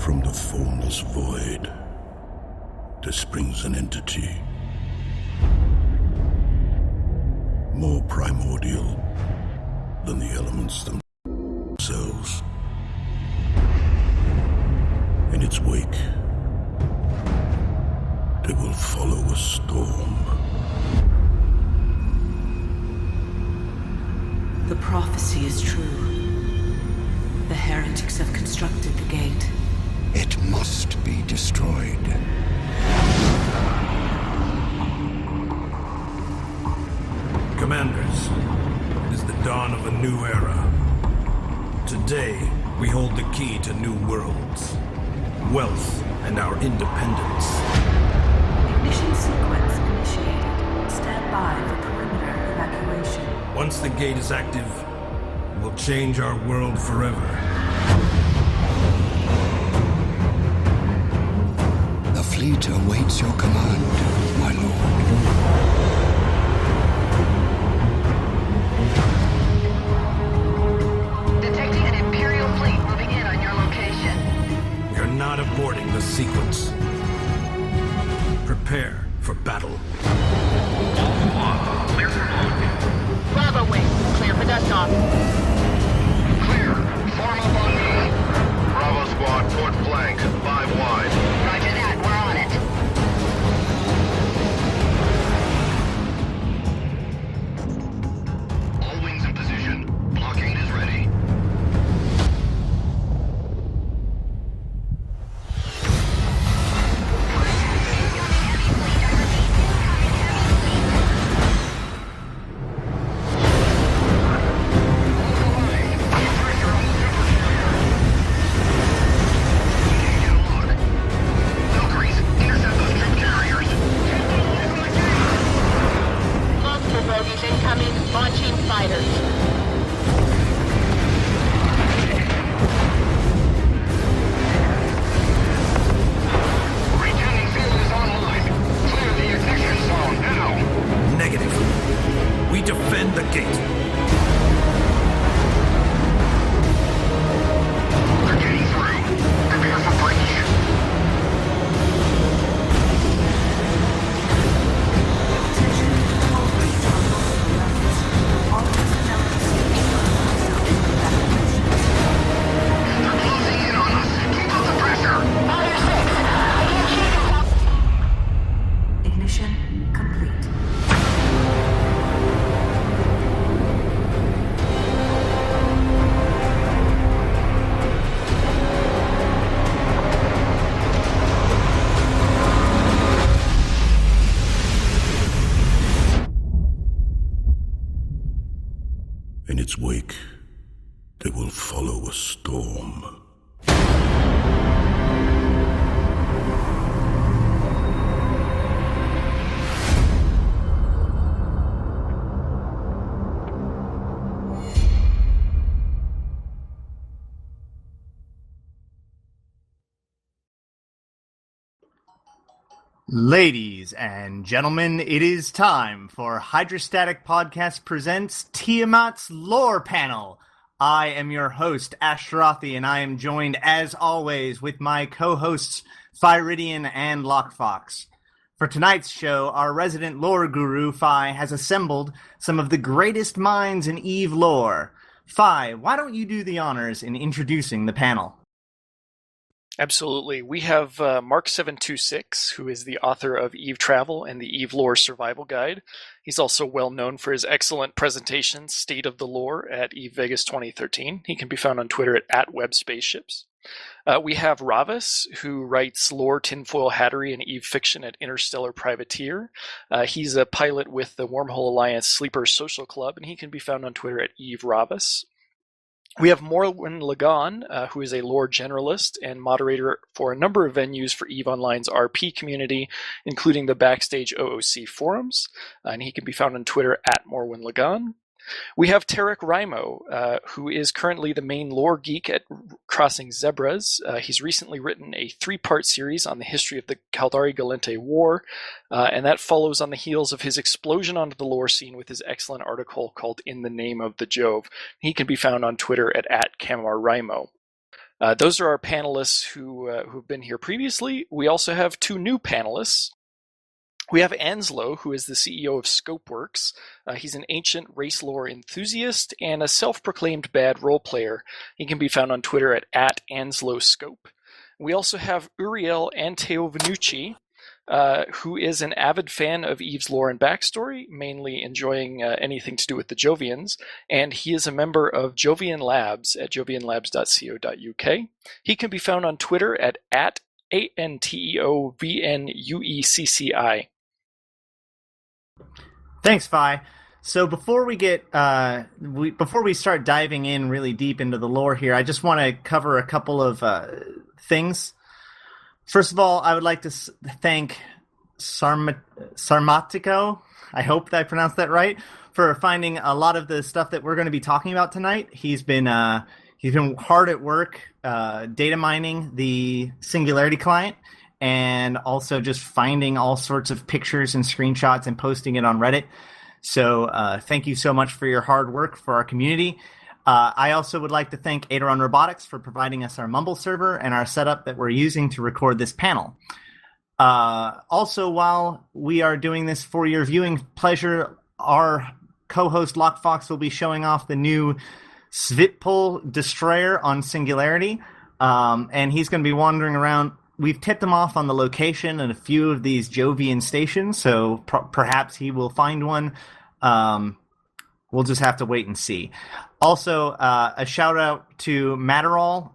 From the formless void, there springs an entity more primordial than the elements themselves. In its wake, they will follow a storm. The prophecy is true. The heretics have constructed the gate. It must be destroyed. Commanders, it is the dawn of a new era. Today, we hold the key to new worlds, wealth, and our independence. Ignition sequence initiated. Stand by for perimeter evacuation. Once the gate is active, we'll change our world forever. The fleet awaits your command, my lord. Detecting an Imperial fleet moving in on your location. You're not aborting the sequence. Prepare for battle. Clear for movement. Bravo wing, clear for dust off. Clear. Form up on me. Bravo squad, port flank, 5 wide. Roger that, we're on it. All wings in position. Blockade is ready. In its wake, they will follow a storm. Ladies and gentlemen, it is time for Hydrostatic Podcast presents Tiamat's Lore Panel. I am your host, Ashtarothi, and I am joined, as always, with my co-hosts, Fyridian and Lockefox. For tonight's show, our resident lore guru, Phi, has assembled some of the greatest minds in EVE lore. Phi, why don't you do the honors in introducing the panel? Absolutely. We have Mark726, who is the author of EVE Travel and the EVE Lore Survival Guide. He's also well known for his excellent presentation, State of the Lore, at EVE Vegas 2013. He can be found on Twitter at WebSpaceships. We have Ravis, who writes lore, tinfoil hattery, and EVE fiction at Interstellar Privateer. He's a pilot with the Wormhole Alliance Sleeper Social Club, and he can be found on Twitter at EVE Ravis. We have Morwen Lagan, who is a lore generalist and moderator for a number of venues for EVE Online's RP community, including the Backstage OOC forums, and he can be found on Twitter at Morwen Lagan. We have Tarek Raimo, who is currently the main lore geek at Crossing Zebras. He's recently written a 3-part series on the history of the Caldari-Gallente War, and that follows on the heels of his explosion onto the lore scene with his excellent article called In the Name of the Jove. He can be found on Twitter at @CamarRaimo. Those are our panelists who've been here previously. We also have 2 new panelists. We have Anslo, who is the CEO of Scopeworks. He's an ancient race lore enthusiast and a self-proclaimed bad role player. He can be found on Twitter at AnslowScope. We also have Uriel Anteovenucci, who is an avid fan of Eve's lore and backstory, mainly enjoying anything to do with the Jovians, and he is a member of Jovian Labs at jovianlabs.co.uk. He can be found on Twitter at ANTEOVNUECCI. Thanks, Phi. So before we get before we start diving in really deep into the lore here, I just want to cover a couple of things. First of all, I would like to thank Sarmatico, I hope that I pronounced that right, for finding a lot of the stuff that we're going to be talking about tonight. He's been hard at work data mining the Singularity client, and also just finding all sorts of pictures and screenshots and posting it on Reddit. So thank you so much for your hard work for our community. I also would like to thank Aderon Robotics for providing us our Mumble server and our setup that we're using to record this panel. Also, while we are doing this for your viewing pleasure, our co-host Lockefox will be showing off the new Svipul destroyer on Singularity, and he's going to be wandering around. We've tipped him off on the location at a few of these Jovian stations, so perhaps he will find one. We'll just have to wait and see. Also, a shout out to Matterall,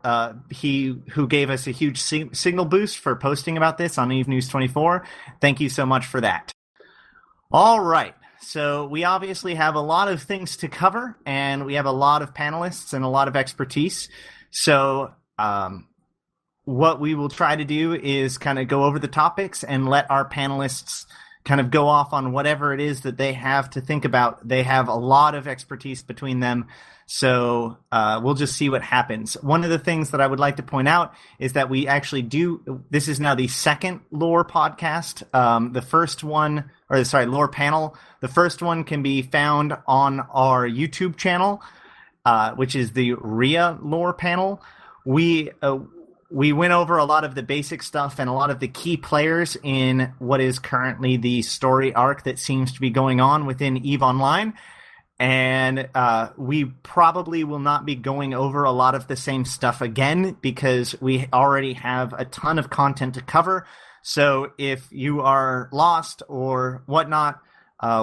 who gave us a huge signal boost for posting about this on Eve News 24. Thank you so much for that. All right. So we obviously have a lot of things to cover, and we have a lot of panelists and a lot of expertise. So what we will try to do is kind of go over the topics and let our panelists kind of go off on whatever it is that they have to think about. They have a lot of expertise between them, so we'll just see what happens. One of the things that I would like to point out is that we actually this is now the second lore podcast. The first one, lore panel. The first one can be found on our YouTube channel, which is the RIA lore panel. We went over a lot of the basic stuff and a lot of the key players in what is currently the story arc that seems to be going on within EVE Online. And we probably will not be going over a lot of the same stuff again because we already have a ton of content to cover. So if you are lost or whatnot,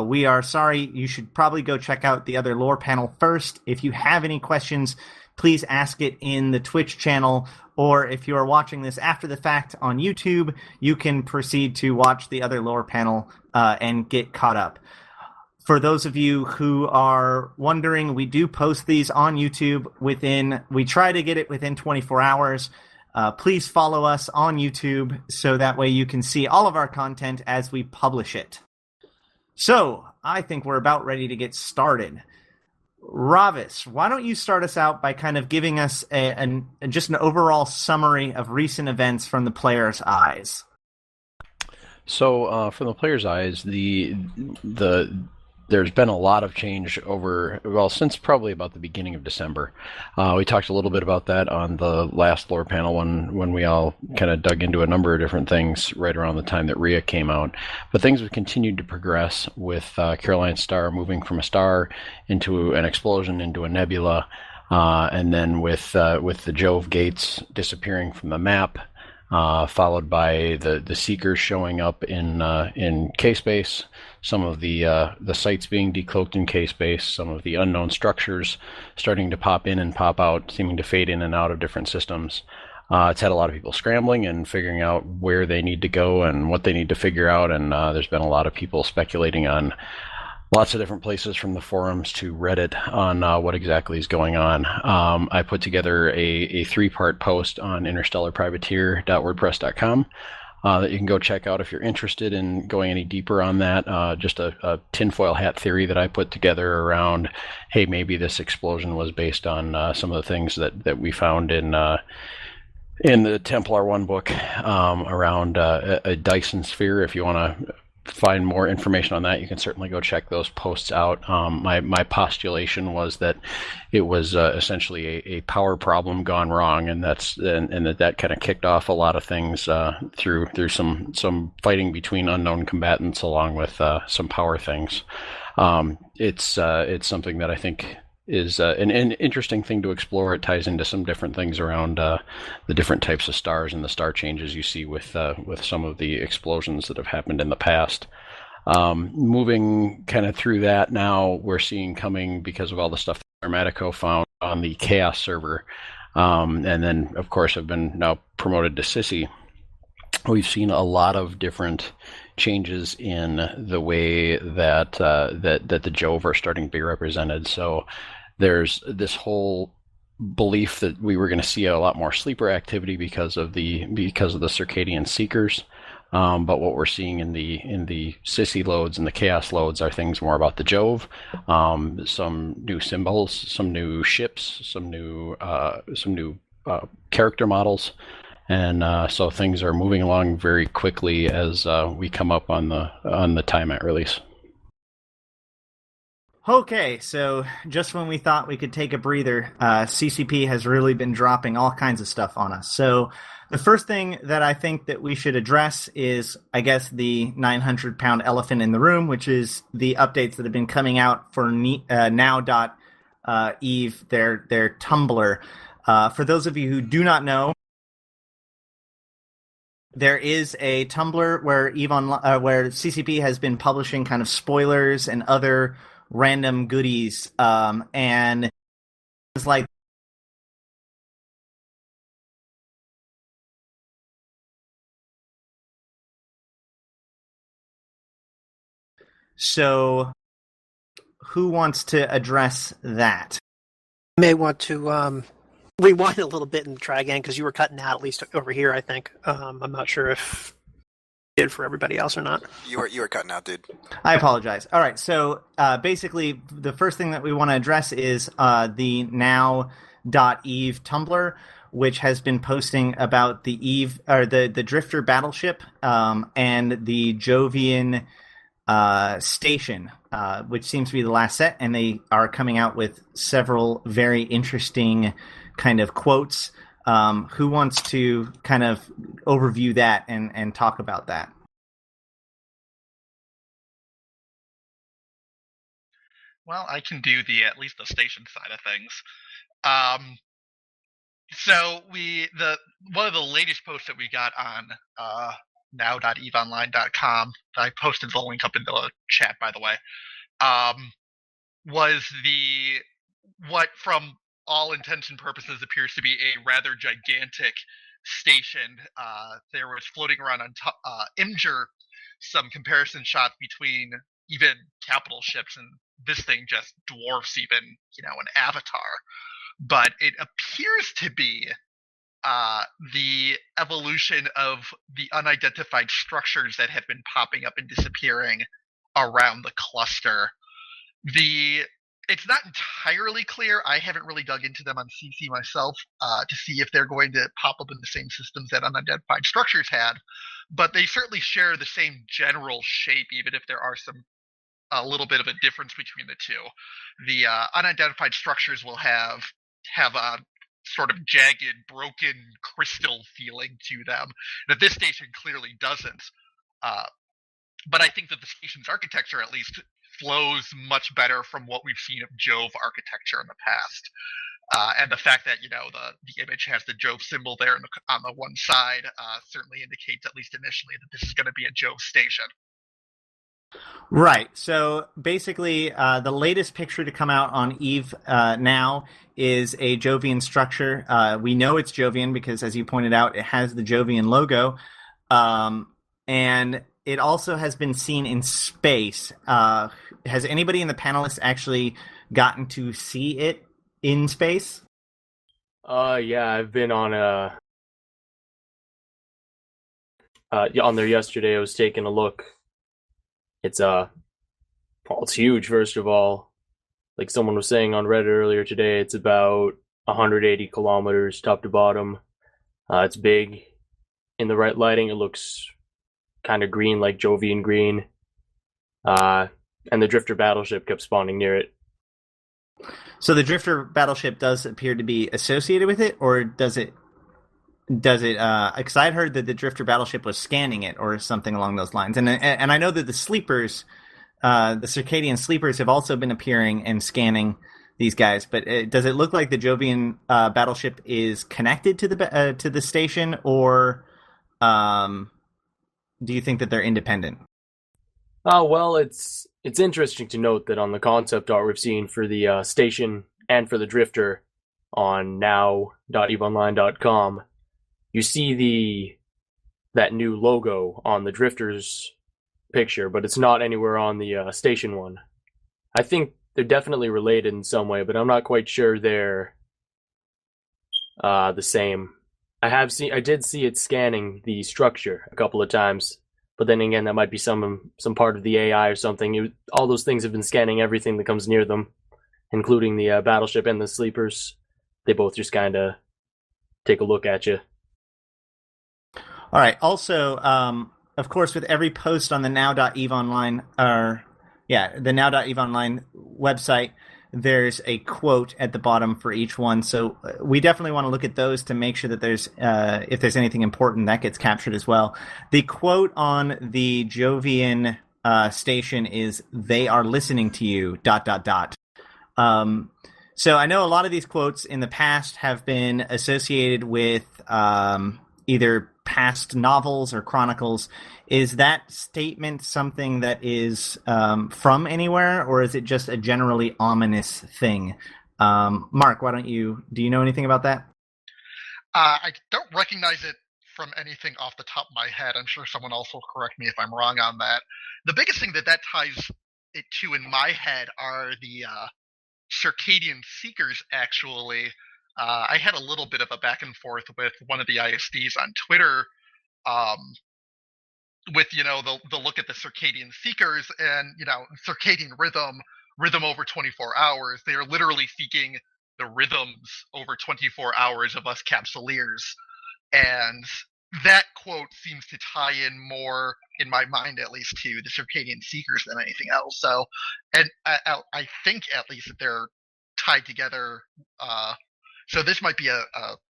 we are sorry. You should probably go check out the other lore panel first. If you have any questions, please ask it in the Twitch channel, or if you are watching this after the fact on YouTube, you can proceed to watch the other lore panel and get caught up. For those of you who are wondering, we do post these on YouTube we try to get it within 24 hours. Please follow us on YouTube so that way you can see all of our content as we publish it. So, I think we're about ready to get started. Ravis, why don't you start us out by kind of giving us just an overall summary of recent events from the player's eyes? So, from the player's eyes, there's been a lot of change since probably about the beginning of December. We talked a little bit about that on the last lore panel when we all kind of dug into a number of different things right around the time that RIA came out. But things have continued to progress with Caroline's star moving from a star into an explosion into a nebula, and then with the Jove gates disappearing from the map, followed by the Seekers showing up in K-space, some of the sites being decloaked in K-space, some of the unknown structures starting to pop in and pop out, seeming to fade in and out of different systems. It's had a lot of people scrambling and figuring out where they need to go and what they need to figure out, and there's been a lot of people speculating on lots of different places from the forums to Reddit on what exactly is going on. I put together a 3-part post on interstellarprivateer.wordpress.com that you can go check out if you're interested in going any deeper on that. Just a tinfoil hat theory that I put together around, hey, maybe this explosion was based on some of the things that we found in the Templar 1 book around a Dyson sphere, if you want to find more information on that, you can certainly go check those posts out. My postulation was that it was essentially a power problem gone wrong, and that kind of kicked off a lot of things through some fighting between unknown combatants, along with some power things. It's something that I think is an interesting thing to explore. It ties into some different things around the different types of stars and the star changes you see with some of the explosions that have happened in the past. Moving kind of through that now, we're seeing coming, because of all the stuff that Armatico found on the Chaos server, and then of course have been now promoted to Sissy. We've seen a lot of different changes in the way that the Jove are starting to be represented. So there's this whole belief that we were going to see a lot more sleeper activity because of the circadian seekers. But what we're seeing in the Sissy loads and the Chaos loads are things more about the Jove, some new symbols, some new ships, some new character models. And so things are moving along very quickly as we come up on the Tiamat release. Okay, so just when we thought we could take a breather, CCP has really been dropping all kinds of stuff on us. So the first thing that I think that we should address is, I guess, the 900-pound elephant in the room, which is the updates that have been coming out for now.eve, their Tumblr. For those of you who do not know, there is a Tumblr where where CCP has been publishing kind of spoilers and other random goodies, and it's like so. Who wants to address that? May want to rewind a little bit and try again, because you were cutting out, at least over here, I think. I'm not sure if it did for everybody else or not. You were cutting out, dude. I apologize. All right, so basically the first thing that we want to address is the now.eve Tumblr, which has been posting about the Eve, or the Drifter battleship, and the Jovian station, which seems to be the last set, and they are coming out with several very interesting kind of quotes. Who wants to kind of overview that and talk about that? Well, I can do at least the station side of things. So one of the latest posts that we got on now.eveonline.com, I posted the link up in the chat, by the way, was what from all intents and purposes appears to be a rather gigantic station. There was floating around on Imgur some comparison shots between even capital ships, and this thing just dwarfs even an Avatar. But it appears to be the evolution of the unidentified structures that have been popping up and disappearing around the cluster. It's not entirely clear. I haven't really dug into them on CC myself to see if they're going to pop up in the same systems that unidentified structures had, but they certainly share the same general shape, even if there are a little bit of a difference between the two. The unidentified structures will have a sort of jagged, broken crystal feeling to them that this station clearly doesn't. But I think that the station's architecture, at least, flows much better from what we've seen of Jove architecture in the past. And the fact that the image has the Jove symbol there on the one side certainly indicates, at least initially, that this is going to be a Jove station. Right. So basically, the latest picture to come out on Eve now is a Jovian structure. We know it's Jovian because, as you pointed out, it has the Jovian logo. And it also has been seen in space. Has anybody in the panelists actually gotten to see it in space? Yeah, I've been on on there yesterday. I was taking a look. It's huge, first of all. Like someone was saying on Reddit earlier today, it's about 180 kilometers top to bottom. It's big. In the right lighting, it looks kind of green, like Jovian green. And the Drifter battleship kept spawning near it. So the Drifter battleship does appear to be associated with it, or does it? Because I'd heard that the Drifter battleship was scanning it, or something along those lines. And I know that the sleepers, the Circadian sleepers, have also been appearing and scanning these guys. But does it look like the Jovian battleship is connected to the station, or do you think that they're independent? Oh, well, it's interesting to note that on the concept art we've seen for the station and for the Drifter on now.eveonline.com, you see that new logo on the Drifter's picture, but it's not anywhere on the station one. I think they're definitely related in some way, but I'm not quite sure they're the same. I did see it scanning the structure a couple of times. But then again, that might be some part of the AI or something. All those things have been scanning everything that comes near them, including the battleship and the sleepers. They both just kind of take a look at you. All right. Also, of course, with every post on the now.eveonline, the now.eveonline website, there's a quote at the bottom for each one. So we definitely want to look at those to make sure that there's, if there's anything important, that gets captured as well. The quote on the Jovian station is, "They are listening to you, ... So I know a lot of these quotes in the past have been associated with either past novels or chronicles. Is that statement something that is from anywhere, or is it just a generally ominous thing? Mark, do you know anything about that? I don't recognize it from anything off the top of my head. I'm sure someone else will correct me if I'm wrong on that. The biggest thing that ties it to in my head are the circadian seekers, actually. I had a little bit of a back and forth with one of the ISDs on Twitter with, the look at the circadian seekers and, circadian rhythm over 24 hours. They are literally seeking the rhythms over 24 hours of us capsuleers. And that quote seems to tie in more, in my mind at least, to the circadian seekers than anything else. So, and I think at least that they're tied together. So this might be a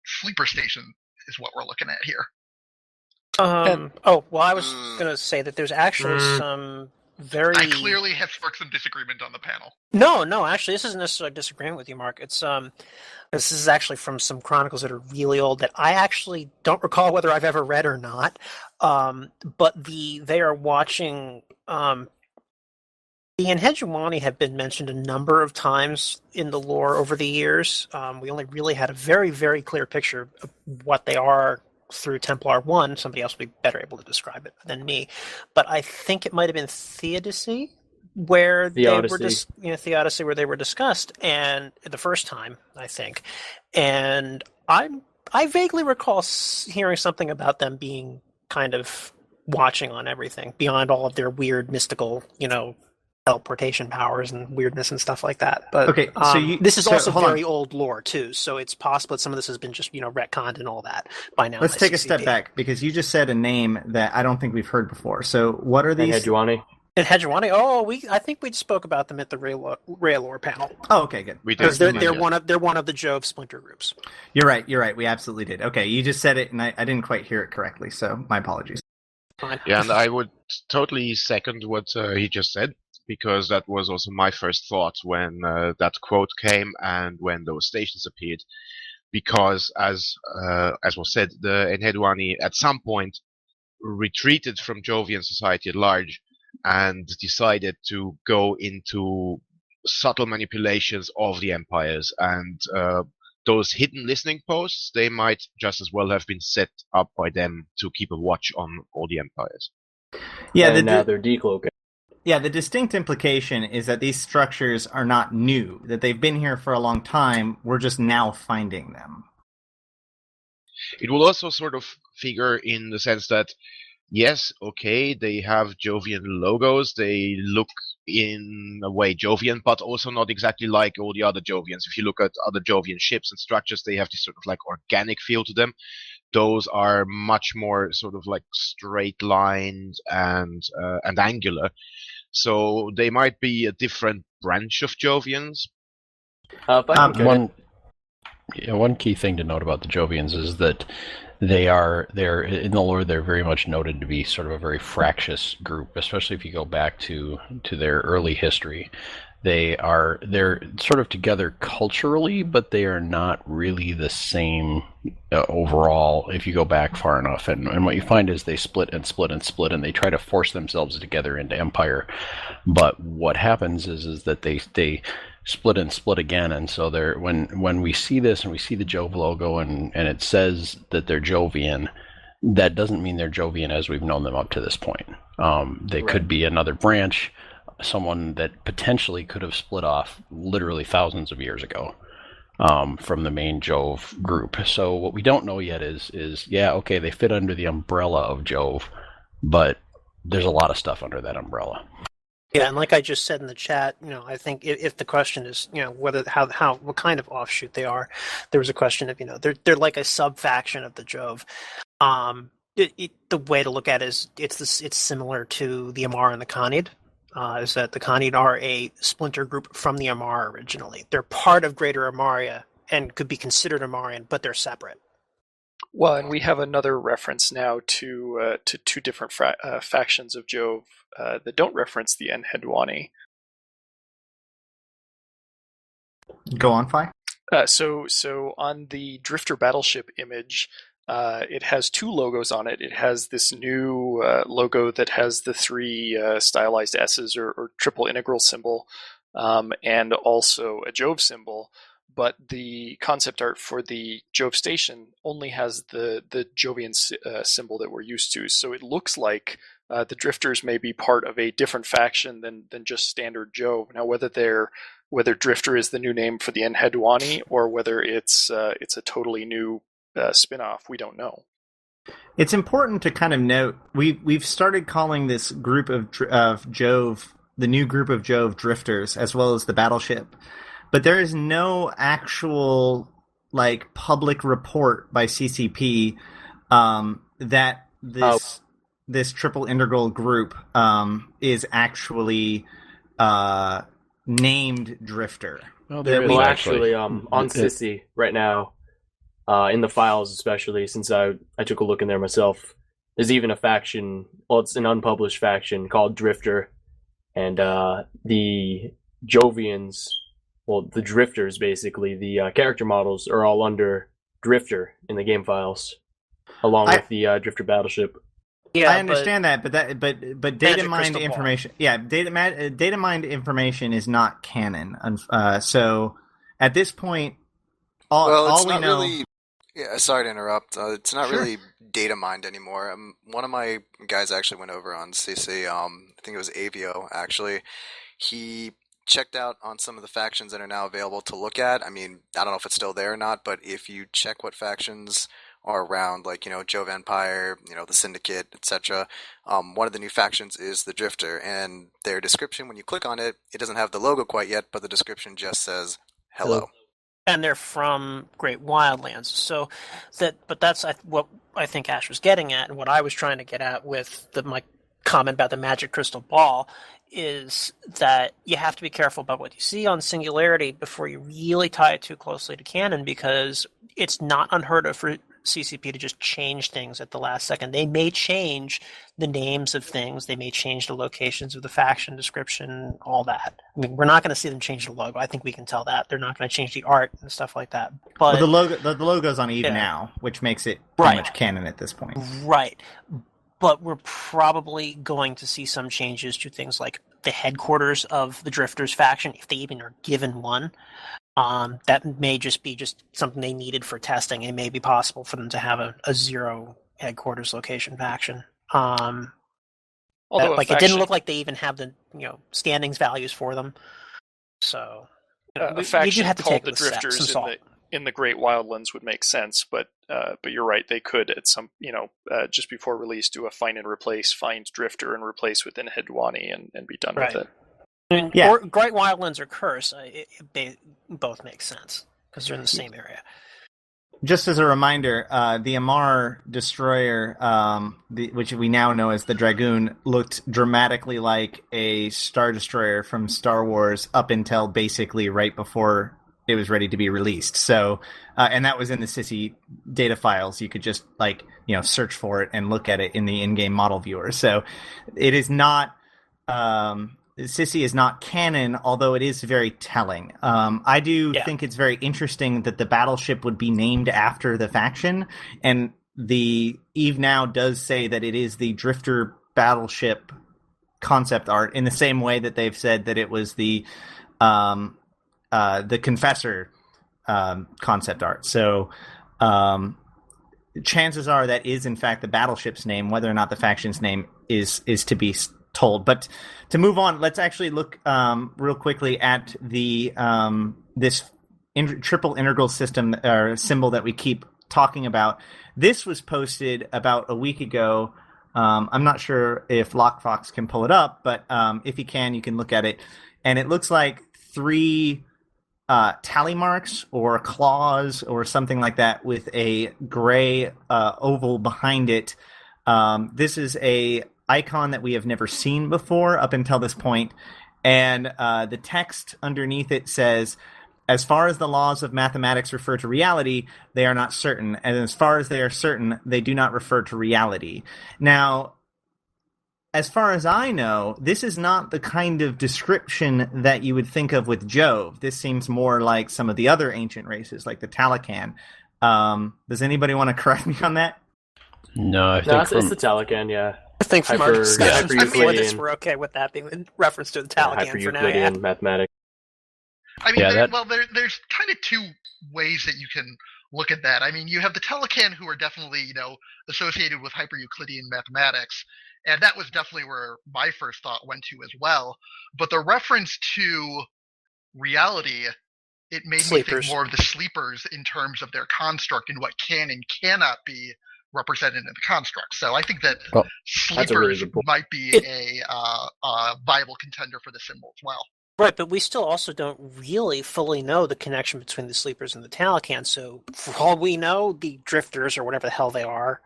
sleeper station is what we're looking at here. I was going to say that there's actually some very... I clearly have sparked some disagreement on the panel. No, actually, this isn't necessarily disagreeing with you, Mark. It's this is actually from some chronicles that are really old that I actually don't recall whether I've ever read or not. But they are watching... the Enheduani have been mentioned a number of times in the lore over the years. We only really had a very, very clear picture of what they are through Templar 1. Somebody else would be better able to describe it than me. But I think it might have been Theodicy, where Theodicy, where they were discussed, and the first time, I think. And I vaguely recall hearing something about them being kind of watching on everything, beyond all of their weird, mystical, teleportation powers and weirdness and stuff like that. But okay, so this is also very old lore too, so it's possible that some of this has been just retconned and all that by now. Let's take a step back, because you just said a name that I don't think we've heard before. So what are these? Enheduani. Oh, I think we spoke about them at the Raylore panel. Oh, okay, good. Because they're one of the Jove splinter groups. You're right. We absolutely did. Okay, you just said it, and I didn't quite hear it correctly, so my apologies. Yeah, and I would totally second what he just said, because that was also my first thought when that quote came and when those stations appeared. Because, as was said, the Enheduani at some point retreated from Jovian society at large and decided to go into subtle manipulations of the empires. And those hidden listening posts, they might just as well have been set up by them to keep a watch on all the empires. Yeah, and now they're decloaking. Yeah, the distinct implication is that these structures are not new, that they've been here for a long time, we're just now finding them. It will also sort of figure in the sense that, yes, okay, they have Jovian logos, they look in a way Jovian, but also not exactly like all the other Jovians. If you look at other Jovian ships and structures, they have this sort of like organic feel to them. Those are much more sort of like straight lined and angular. So they might be a different branch of Jovians. One key thing to note about the Jovians is that they're in the lore. They're very much noted to be sort of a very fractious group, especially if you go back to their early history. They're sort of together culturally, but they are not really the same overall if you go back far enough. And what you find is they split and split and split, and they try to force themselves together into empire. But what happens is that they split and split again, and so they're when we see this and we see the Jove logo and it says that they're Jovian, that doesn't mean they're Jovian as we've known them up to this point. They could be another branch, someone that potentially could have split off literally thousands of years ago from the main Jove group. So what we don't know yet is okay, they fit under the umbrella of Jove, but there's a lot of stuff under that umbrella. Yeah, and like I just said in the chat, I think if the question is, whether what kind of offshoot they are, there was a question of, they're like a sub faction of the Jove. The way to look at it is it's similar to the Amar and the Khanid. Is that the Khanid are a splinter group from the Amar originally. They're part of Greater Amaria and could be considered Amarian, but they're separate. Well, and we have another reference now to two different factions of Jove that don't reference the Enheduani. Go on, Fi. So on the Drifter battleship image, it has two logos on it. It has this new logo that has the three stylized S's or triple integral symbol, and also a Jove symbol. But the concept art for the Jove station only has the Jovian symbol that we're used to. So it looks like the Drifters may be part of a different faction than just standard Jove. Now, whether Drifter is the new name for the Enheduani or whether it's a totally new spin-off, we don't know. It's important to kind of note we've started calling this group of Jove, the new group of Jove Drifters, as well as the battleship. But there is no actual public report by CCP that this triple integral group is actually named Drifter. Well, actually, on Sissy right now, in the files especially, since I took a look in there myself, there's even a faction. Well, it's an unpublished faction called Drifter, and the Jovians. Well, the Drifters, basically, the character models are all under Drifter in the game files, along with the Drifter battleship. Yeah, I understand that, but data mined information. Yeah, data mined information is not canon. So at this point, all we know. Really, yeah, sorry to interrupt. It's not really data mined anymore. One of my guys actually went over on CC. I think it was Avio. Actually, he checked out on some of the factions that are now available to look at. I mean, I don't know if it's still there or not, but if you check what factions are around, like, Jove Empire, the Syndicate, etc., one of the new factions is the Drifter, and their description, when you click on it, it doesn't have the logo quite yet, but the description just says hello. And they're from Great Wildlands. But that's what I think Ash was getting at, and what I was trying to get at with my comment about the magic crystal ball is that you have to be careful about what you see on Singularity before you really tie it too closely to canon, because it's not unheard of for CCP to just change things at the last second. They may change the names of things, they may change the locations of the faction description, all that. I mean, we're not going to see them change the logo. I think we can tell that. They're not going to change the art and stuff like that. But the logo's on Eve now, which makes it pretty much canon at this point. Right. But we're probably going to see some changes to things like the headquarters of the Drifters faction, if they even are given one. That may just be something they needed for testing. It may be possible for them to have a zero headquarters location faction. Although it didn't look like they even have the standings values for them. So a faction called the Drifters in the Great Wildlands would make sense, but you're right. They could at some just before release do a find Drifter and replace with Enheduani and be done with it. I mean, or Great Wildlands or Curse, they both make sense because they're in the same area. just as a reminder, the Amar destroyer, which we now know as the Dragoon, looked dramatically like a Star Destroyer from Star Wars up until basically right before it was ready to be released. So, and that was in the Sissy data files. You could just search for it and look at it in the in-game model viewer. So, it is not. Sissy is not canon, although it is very telling. I do think it's very interesting that the battleship would be named after the faction, and the Eve now does say that it is the Drifter battleship concept art, in the same way that they've said that it was the Confessor concept art. So chances are that is in fact the battleship's name, whether or not the faction's name is to be told. But to move on, let's actually look real quickly at the this triple integral system or symbol that we keep talking about. This was posted about a week ago. I'm not sure if Lockefox can pull it up, but if he can, you can look at it. And it looks like 3 tally marks or claws or something like that with a gray oval behind it. This is a icon that we have never seen before up until this point, and the text underneath it says, as far as the laws of mathematics refer to reality, they are not certain, and as far as they are certain, they do not refer to reality. Now, as far as I know, this is not the kind of description that you would think of with Jove. This seems more like some of the other ancient races, like the Talican. Does anybody want to correct me on that? No, I think it's the Talican, yeah. I think from our discussions before this, Hyper-Euclidean. we're okay with that being in reference to the Talican for now. Yeah. Mathematics. I mean, there's kind of 2 ways that you can look at that. I mean, you have the Talican, who are definitely, associated with Hyper-Euclidean mathematics, and that was definitely where my first thought went to as well. But the reference to reality, it made me think more of the sleepers in terms of their construct and what can and cannot be represented in the construct. So I think that sleepers might be a viable contender for the symbol as well. Right, but we still also don't really fully know the connection between the sleepers and the Talican. So for all we know, the drifters or whatever the hell they are,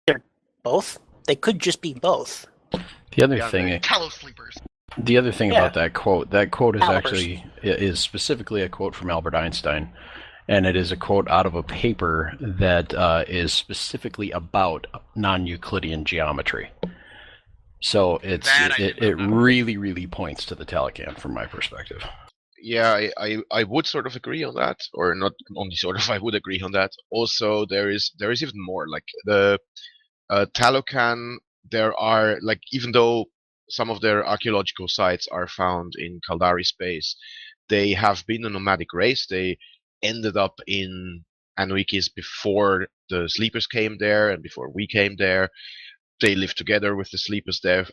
they're both. They could just be both. The other thing, Talosleepers. The other thing about that quote is actually is specifically a quote from Albert Einstein. And it is a quote out of a paper that is specifically about non-Euclidean geometry. So it really, really points to the Talican from my perspective. Yeah, I would sort of agree on that, or not only sort of, I would agree on that. Also, there is even more. Like the Talocan, there are, like, even though some of their archaeological sites are found in Kaldari space, they have been a nomadic race. They ended up in Anuikis before the sleepers came there and before we came there. They lived together with the sleepers there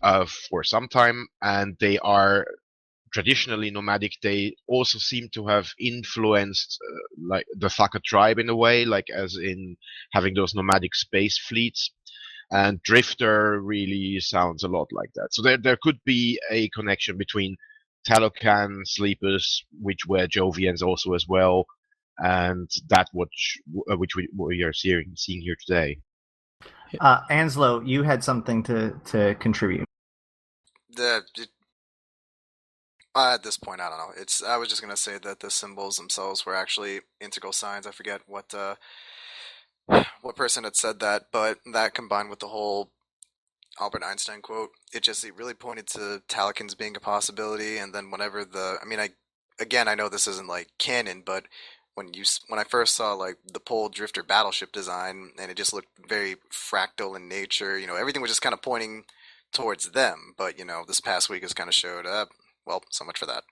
for some time, and they are traditionally nomadic. They also seem to have influenced like the Thaka tribe in a way, like as in having those nomadic space fleets. And Drifter really sounds a lot like that. So there could be a connection between Talocan, sleepers, which were Jovians also as well, and that which we are seeing here today. Anslo, you had something to contribute. At this point, I don't know. I was just gonna say that the symbols themselves were actually integral signs. I forget what person had said that, but that combined with the whole Albert Einstein quote, it really pointed to Talicans being a possibility. And then whenever I know this isn't like canon, but when I first saw like the Pole Drifter battleship design, and it just looked very fractal in nature, everything was just kind of pointing towards them. But this past week has kind of showed up. Well, so much for that.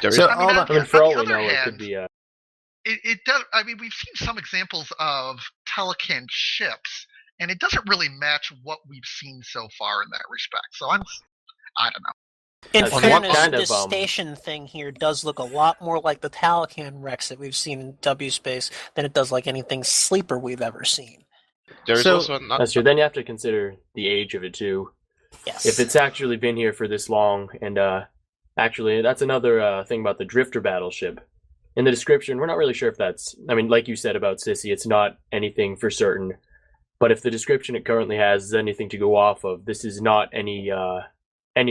For all we know, it could be. It does. I mean, we've seen some examples of Talican ships, and it doesn't really match what we've seen so far in that respect. So I don't know. In fairness, this station thing here does look a lot more like the Talican wrecks that we've seen in W space than it does like anything sleeper we've ever seen. That's true. Then you have to consider the age of it too. Yes. If it's actually been here for this long, and actually that's another thing about the Drifter battleship. in the description, we're not really sure if that's, I mean, like you said about Sissy, it's not anything for certain. But if the description it currently has is anything to go off of, this is not any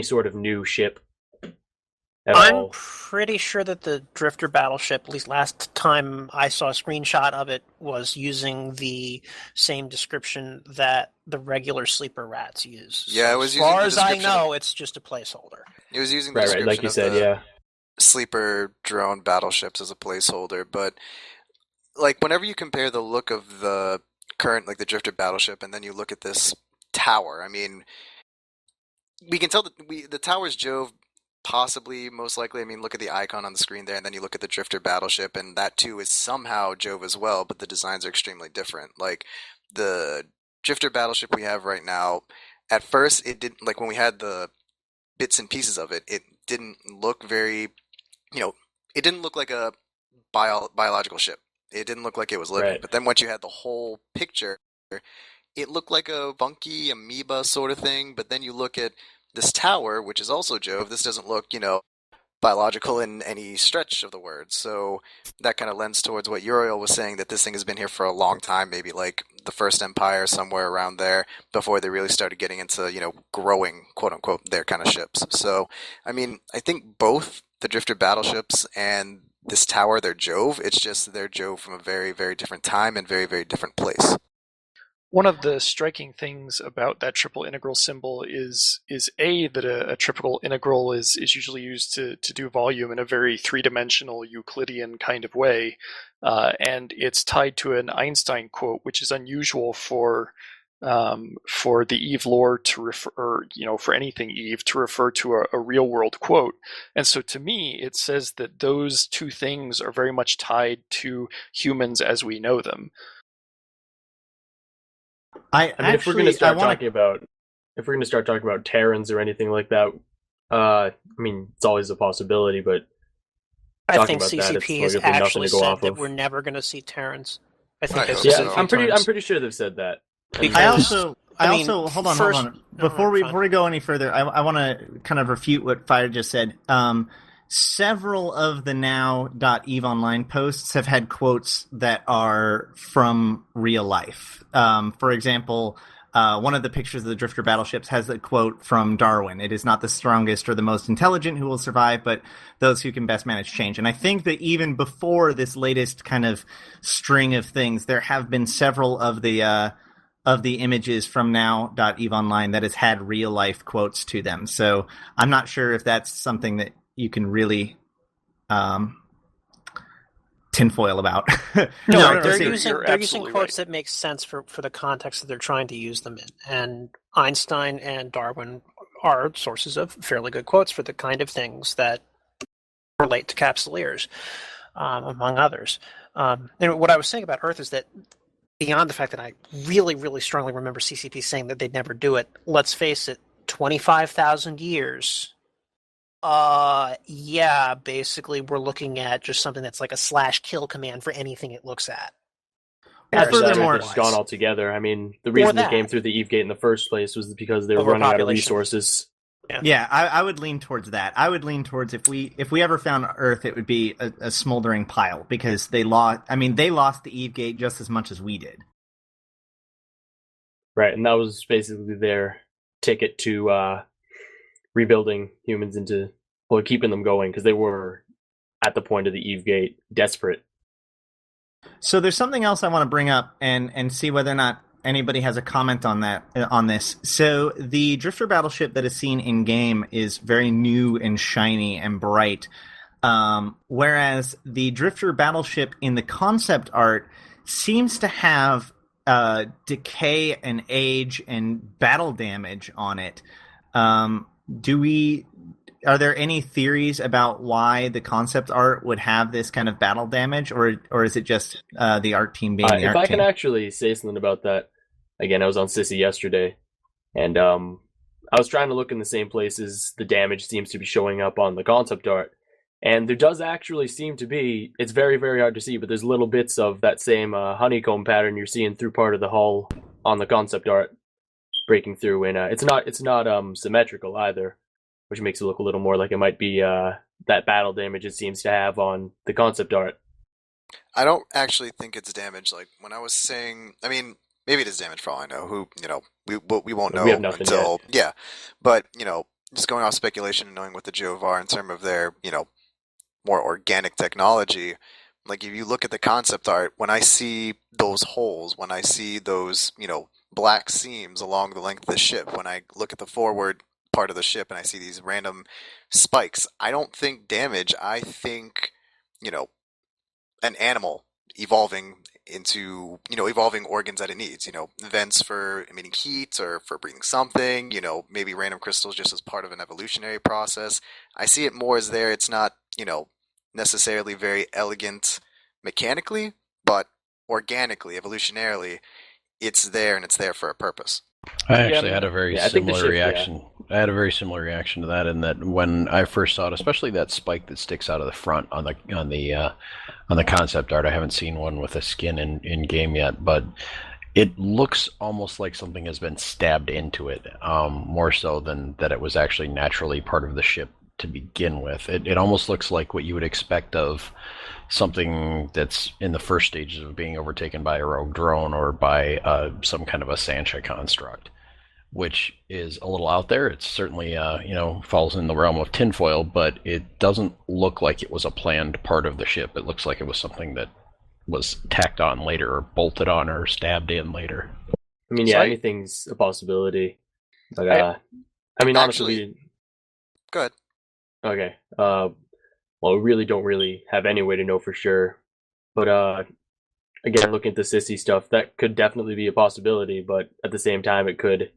sort of new ship at I'm all. pretty sure that the Drifter battleship, at least last time I saw a screenshot of it, was using the same description that the regular sleeper rats use. Yeah, So it was as using far the as I description know, it's just a placeholder. It was using the Right, description like you of said, the yeah. sleeper drone battleships as a placeholder, but like whenever you compare the look of the current, like the Drifter battleship, and then you look at this tower, I mean, we can tell that the tower's Jove, possibly, most likely. I mean, look at the icon on the screen there, and then you look at the Drifter battleship, and that too is somehow Jove as well, but the designs are extremely different. Like the Drifter battleship we have right now, at first it didn't, like when we had the bits and pieces of it, it didn't look very, it didn't look like a biological ship. It didn't look like it was living. Right. But then once you had the whole picture, it looked like a funky amoeba sort of thing. But then you look at this tower, which is also Jove. This doesn't look, biological in any stretch of the word. So that kind of lends towards what Uriel was saying, that this thing has been here for a long time, maybe like the First Empire, somewhere around there, before they really started getting into, growing, quote unquote, their kind of ships. So, I mean, I think both the Drifter battleships and this tower, they're Jove. It's just they're Jove from a very, very different time and very, very different place. One of the striking things about that triple integral symbol is that a triple integral is usually used to do volume in a very three-dimensional Euclidean kind of way, and it's tied to an Einstein quote, which is unusual for the Eve lore to refer, or, for anything Eve, to refer to a real-world quote. And so to me, it says that those two things are very much tied to humans as we know them. I mean, if we're going to start talking about Terrans or anything like that, I mean, it's always a possibility, but I think CCP has actually said that we're never going to see Terrans. I think I'm pretty sure they've said that. I also hold on. Before we go any further, I want to kind of refute what Fire just said. Several of the now.eve online posts have had quotes that are from real life. For example, one of the pictures of the Drifter battleships has a quote from Darwin. It is not the strongest or the most intelligent who will survive, but those who can best manage change. And I think that even before this latest kind of string of things, there have been several of the images from now.eve online that has had real life quotes to them. So I'm not sure if that's something that you can really tinfoil about. They're using quotes that make sense for the context that they're trying to use them in. And Einstein and Darwin are sources of fairly good quotes for the kind of things that relate to capsuleers, among others. And what I was saying about Earth is that beyond the fact that I really, really strongly remember CCP saying that they'd never do it, let's face it, 25,000 years. Yeah, basically we're looking at just something that's like a /kill command for anything it looks at. Furthermore, it's gone altogether. I mean, the reason they came through the Eve Gate in the first place was because they were running out of resources. Yeah, I would lean towards that. I would lean towards if we ever found Earth, it would be a smoldering pile, because they lost the Eve Gate just as much as we did. Right, and that was basically their ticket to rebuilding humans into, well, keeping them going, because they were at the point of the Eve Gate desperate. So there's something else I want to bring up and see whether or not anybody has a comment on this. So the Drifter battleship that is seen in game is very new and shiny and bright, whereas the Drifter battleship in the concept art seems to have decay and age and battle damage on it. Are there any theories about why the concept art would have this kind of battle damage, or is it just the art team being the art team? If I can actually say something about that, again, I was on Sissy yesterday, and I was trying to look in the same places the damage seems to be showing up on the concept art, and there does actually seem to be, it's very, very hard to see, but there's little bits of that same honeycomb pattern you're seeing through part of the hull on the concept art breaking through, and it's not symmetrical either, which makes it look a little more like it might be that battle damage it seems to have on the concept art. I don't actually think it's damage. Like when I was saying, I mean, maybe it is damage for all I know. We won't know We have nothing until yet. yeah. But just going off speculation and knowing what the Jove are in terms of their more organic technology. Like if you look at the concept art, when I see those holes, when I see those black seams along the length of the ship, when I look at the forward part of the ship and I see these random spikes, I don't think damage. I think you know an animal evolving into evolving organs that it needs, vents for emitting heat or for breathing something, maybe random crystals just as part of an evolutionary process. I see it more as there. It's not necessarily very elegant mechanically, but organically, evolutionarily, it's there, and it's there for a purpose. I actually had a very I think the similar ship, reaction. I had a very similar reaction to that, in that when I first saw it, especially that spike that sticks out of the front on the concept art. I haven't seen one with a skin in game yet, but it looks almost like something has been stabbed into it, more so than that it was actually naturally part of the ship to begin with. It almost looks like what you would expect of something that's in the first stages of being overtaken by a rogue drone or by some kind of a Sancha construct, which is a little out there. It's certainly falls in the realm of tinfoil, but it doesn't look like it was a planned part of the ship. It looks like it was something that was tacked on later or bolted on or stabbed in later. I mean, yeah, anything's a possibility. But I mean, honestly, go ahead. Okay. Well, we really don't have any way to know for sure. But again, looking at the sissy stuff, that could definitely be a possibility. But at the same time, it could.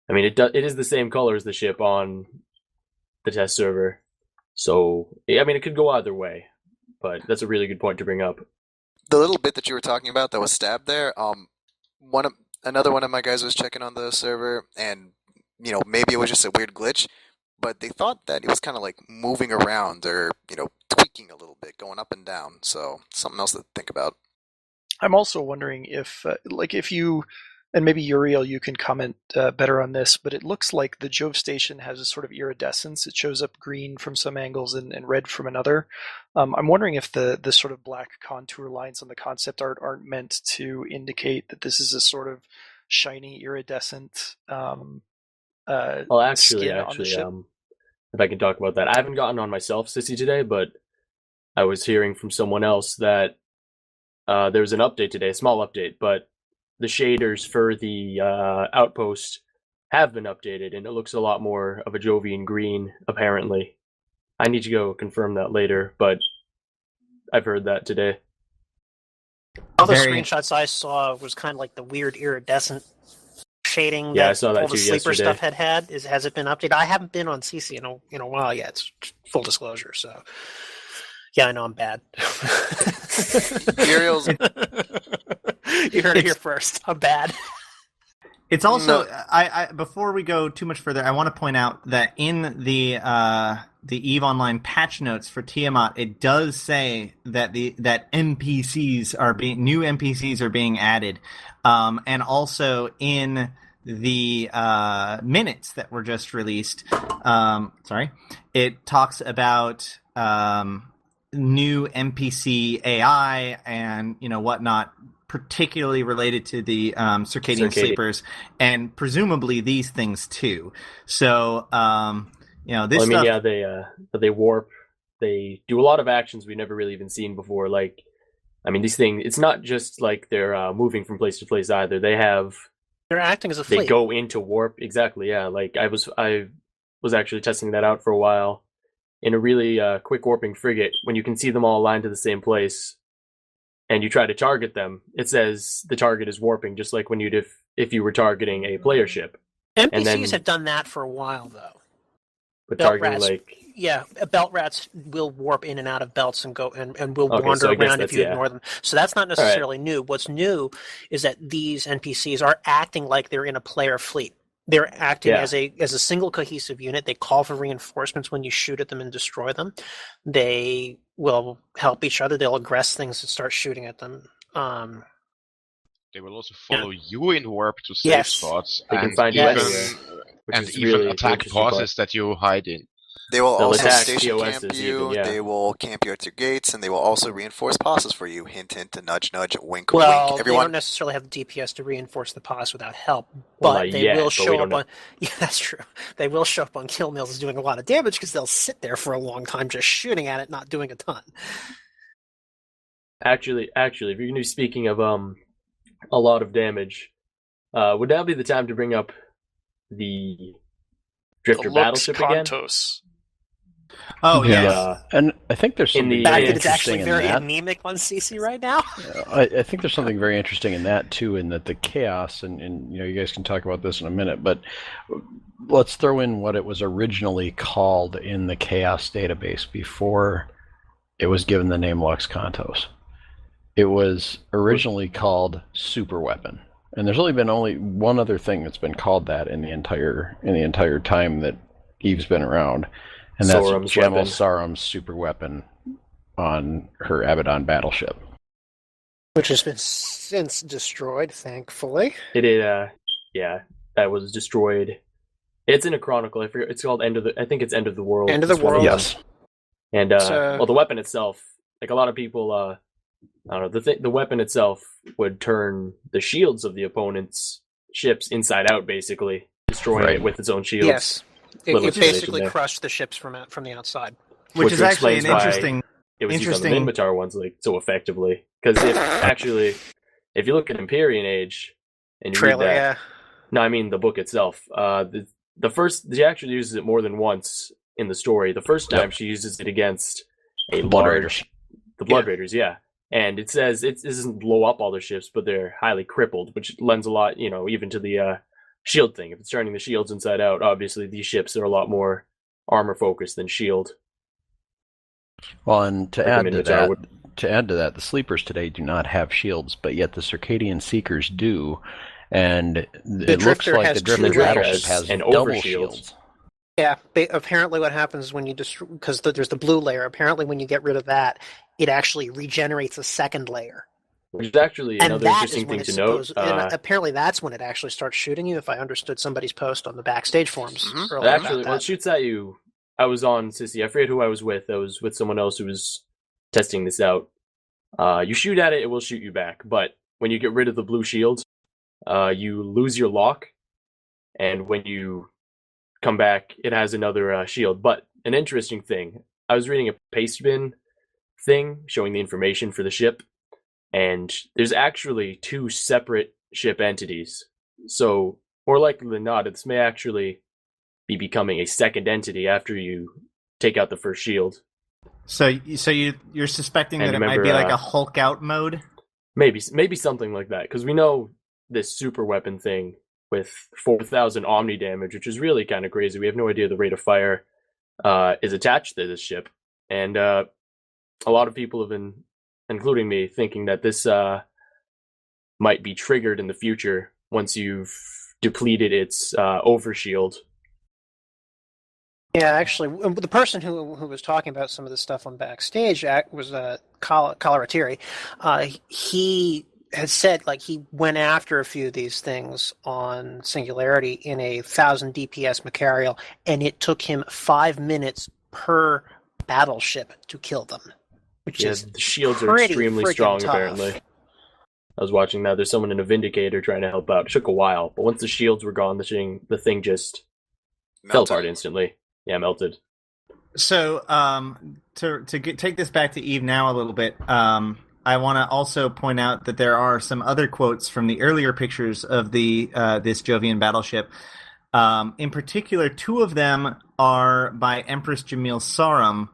I mean, it is the same color as the ship on the test server, so I mean, it could go either way. But that's a really good point to bring up. The little bit that you were talking about that was stabbed there, another one of my guys was checking on the server, and maybe it was just a weird glitch, but they thought that it was kind of like moving around or tweaking a little bit, going up and down. So something else to think about. I'm also wondering if you, and maybe Uriel, you can comment better on this, but it looks like the Jove station has a sort of iridescence. It shows up green from some angles and red from another. I'm wondering if the sort of black contour lines on the concept art aren't meant to indicate that this is a sort of shiny iridescent well, actually, skin on the ship. If I can talk about that, I haven't gotten on myself, Sissy, today, but I was hearing from someone else that there was an update today, a small update, but the shaders for the outpost have been updated, and it looks a lot more of a Jovian green, apparently. I need to go confirm that later, but I've heard that today. All the screenshots I saw was kind of like the weird iridescent shading that I saw that all the too sleeper yesterday. stuff had. Has it been updated? I haven't been on CC in a while yet. It's full disclosure, so yeah, I know I'm bad. Uriel's You heard it here first. I'm bad. It's also I before we go too much further, I want to point out that in the EVE Online patch notes for Tiamat, it does say that that NPCs are being new NPCs are being added, and also in the minutes that were just released. It talks about new NPC AI and whatnot, particularly related to the circadian sleepers, and presumably these things too. So, this stuff... yeah, they warp. They do a lot of actions we've never really even seen before. Like, I mean, these things, it's not just like they're moving from place to place either. They're acting as a fleet. They go into warp. Exactly, yeah. Like, I was actually testing that out for a while in a really quick warping frigate. When you can see them all aligned to the same place, and you try to target them, it says the target is warping, just like when you'd if you were targeting a player ship. NPCs have done that for a while, though. But targeting belt rats will warp in and out of belts and go and will wander around if you ignore them. So that's not necessarily new. What's new is that these NPCs are acting like they're in a player fleet. They're acting as a single cohesive unit. They call for reinforcements when you shoot at them and destroy them. They will help each other. They'll aggress things and start shooting at them. They will also follow you in warp to safe spots. They can find you anywhere, and even attack bosses that you hide in. They will They'll also attack station POSs camp you, even, yeah. they will camp you at your gates, and they will also reinforce passes for you. Hint, hint, nudge, nudge, wink, Well, wink. they Everyone, don't necessarily have the DPS to reinforce the pos without help, Well, but not they yet, will but show we up don't on. Yeah, that's true. They will show up on kill mills as doing a lot of damage because they'll sit there for a long time just shooting at it, not doing a ton. Actually, if you're going to be speaking of a lot of damage, would now be the time to bring up the Drifter The battleship again? Lockefox. Oh, The, yes. And I think there's in something the The very fact that it's actually interesting in very that. anemic on CC right now. I think there's something very interesting in that too, in that the chaos, and you guys can talk about this in a minute, but let's throw in what it was originally called in the chaos database before it was given the name Lux Contos. It was originally called super weapon, and there's only been one other thing that's been called that in the entire time that Eve's been around, and that's Sorum's General weapon. Sarum's super weapon on her Abaddon battleship. Which has been since destroyed, thankfully. Yeah, that was destroyed. It's in a chronicle. I forget. It's called I think it's End of the World. End of the It's one World. them. Yes. And well, the weapon itself, like a lot of people, I don't know, the weapon itself would turn the shields of the opponent's ships inside out, basically destroying it with its own shields. Yes, it Little basically explanation there. crushed the ships from the outside. Which is actually an explains why interesting. It was Interesting. used on the Minmatar ones like so effectively, because if you look at Empyrean Age and you Trailer, read that, yeah. no, I mean the book itself. The first she actually uses it more than once in the story. The first time she uses it against a The Blood large, Raiders. the Blood Raiders, yeah. And it says it doesn't blow up all their ships, but they're highly crippled, which lends a lot, even to the shield thing. If it's turning the shields inside out, obviously these ships are a lot more armor focused than shield. Well, and to add to Minotaur that, the sleepers today do not have shields, but yet the Circadian Seekers do, and it looks Drifter like has the Drifter two battleship layers has and double overshields. shields. Yeah, apparently what happens when you destroy, because there's the blue layer, apparently when you get rid of that, it actually regenerates a second layer. Which is actually And another that interesting is when thing it's to note. supposed, and apparently that's when it actually starts shooting you, if I understood somebody's post on the backstage forums earlier Actually, about when it that. shoots at you, I was on Sissy. I forget who I was with. I was with someone else who was testing this out. You shoot at it, it will shoot you back. But when you get rid of the blue shield, you lose your lock. And when you come back, it has another shield. But an interesting thing, I was reading a paste bin thing showing the information for the ship. And there's actually two separate ship entities. So, more likely than not, this may actually be becoming a second entity after you take out the first shield. So you're suspecting And that it might remember, be like a Hulk out mode? Maybe something like that, because we know this super weapon thing with 4,000 Omni damage, which is really kind of crazy. We have no idea the rate of fire is attached to this ship. And a lot of people have been, including me, thinking that this might be triggered in the future once you've depleted its overshield. Yeah, actually, the person who was talking about some of this stuff on backstage was Coloratiri. He has said he went after a few of these things on Singularity in a 1,000 DPS Macarial, and it took him 5 minutes per battleship to kill them. Which is the shields are pretty extremely friggin' strong, tough. apparently. I was watching that. There's someone in a Vindicator trying to help out. It took a while, but once the shields were gone, the thing just fell apart instantly. Yeah, melted. So, take this back to Eve now a little bit, I want to also point out that there are some other quotes from the earlier pictures of the this Jovian battleship. In particular, two of them are by Empress Jamil Sarum,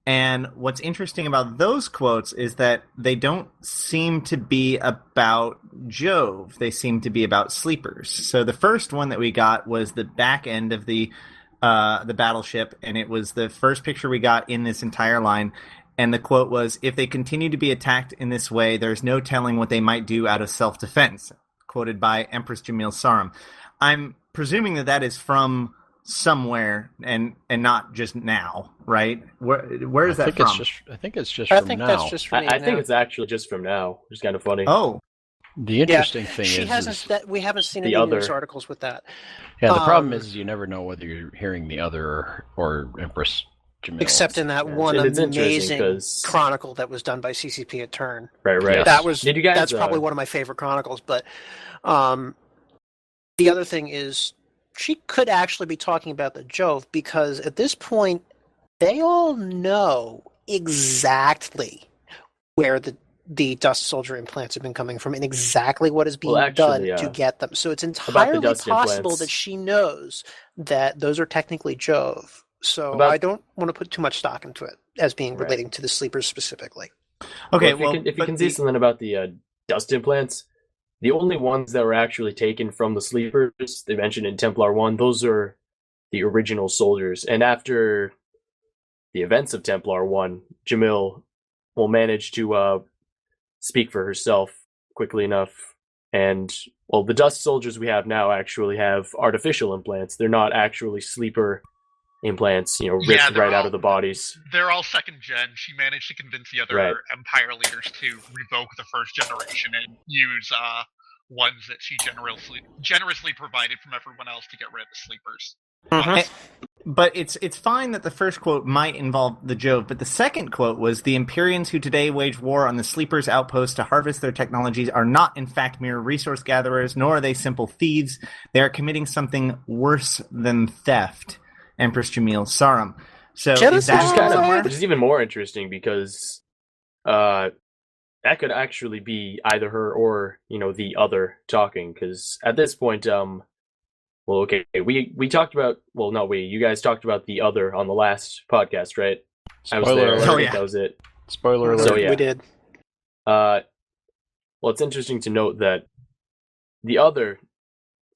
and what's interesting about those quotes is that they don't seem to be about Jove. They seem to be about sleepers. So the first one that we got was the back end of the battleship, and it was the first picture we got in this entire line. And the quote was, "If they continue to be attacked in this way, there's no telling what they might do out of self-defense," quoted by Empress Jamil Sarum. I'm presuming that is from somewhere and not just now, right? Where is that from? I think it's just I from think now. that's just from I think it's actually just from now, which is kind of funny. Oh. The interesting thing she is, hasn't. We haven't seen the any other news articles with that. yeah, the problem is you never know whether you're hearing the other or Empress Jamil. Except in that one and it's interesting amazing 'cause- chronicle that was done by CCP at Turn. Right. Yes. That was. Did you guys? That's probably one of my favorite chronicles. But the other thing is, she could actually be talking about the Jove, because at this point, they all know exactly where the dust soldier implants have been coming from and exactly what is being done to get them. So it's entirely possible that she knows that those are technically Jove. So I don't want to put too much stock into it as being relating to the sleepers specifically. Okay, if you can see something about the dust implants, the only ones that were actually taken from the sleepers they mentioned in Templar 1, those are the original soldiers. And after the events of Templar 1, Jamil will manage to speak for herself quickly enough. And, well, the dust soldiers we have now actually have artificial implants. They're not actually sleeper implants, ripped right out of the bodies. They're all second gen. She managed to convince the other Empire leaders to revoke the first generation and use ones that she generously provided from everyone else to get rid of the sleepers. But it's fine that the first quote might involve the Jove, but the second quote was, "The Empyreans who today wage war on the sleepers' outposts to harvest their technologies are not in fact mere resource gatherers, nor are they simple thieves. They are committing something worse than theft." Empress Jamil Sarum. So which is even more interesting, because that could actually be either her or the other talking. Because at this point, we talked about you guys talked about the other on the last podcast, right? Spoiler alert. I think that was it. Spoiler alert. So, yeah. We did. Well, it's interesting to note that the other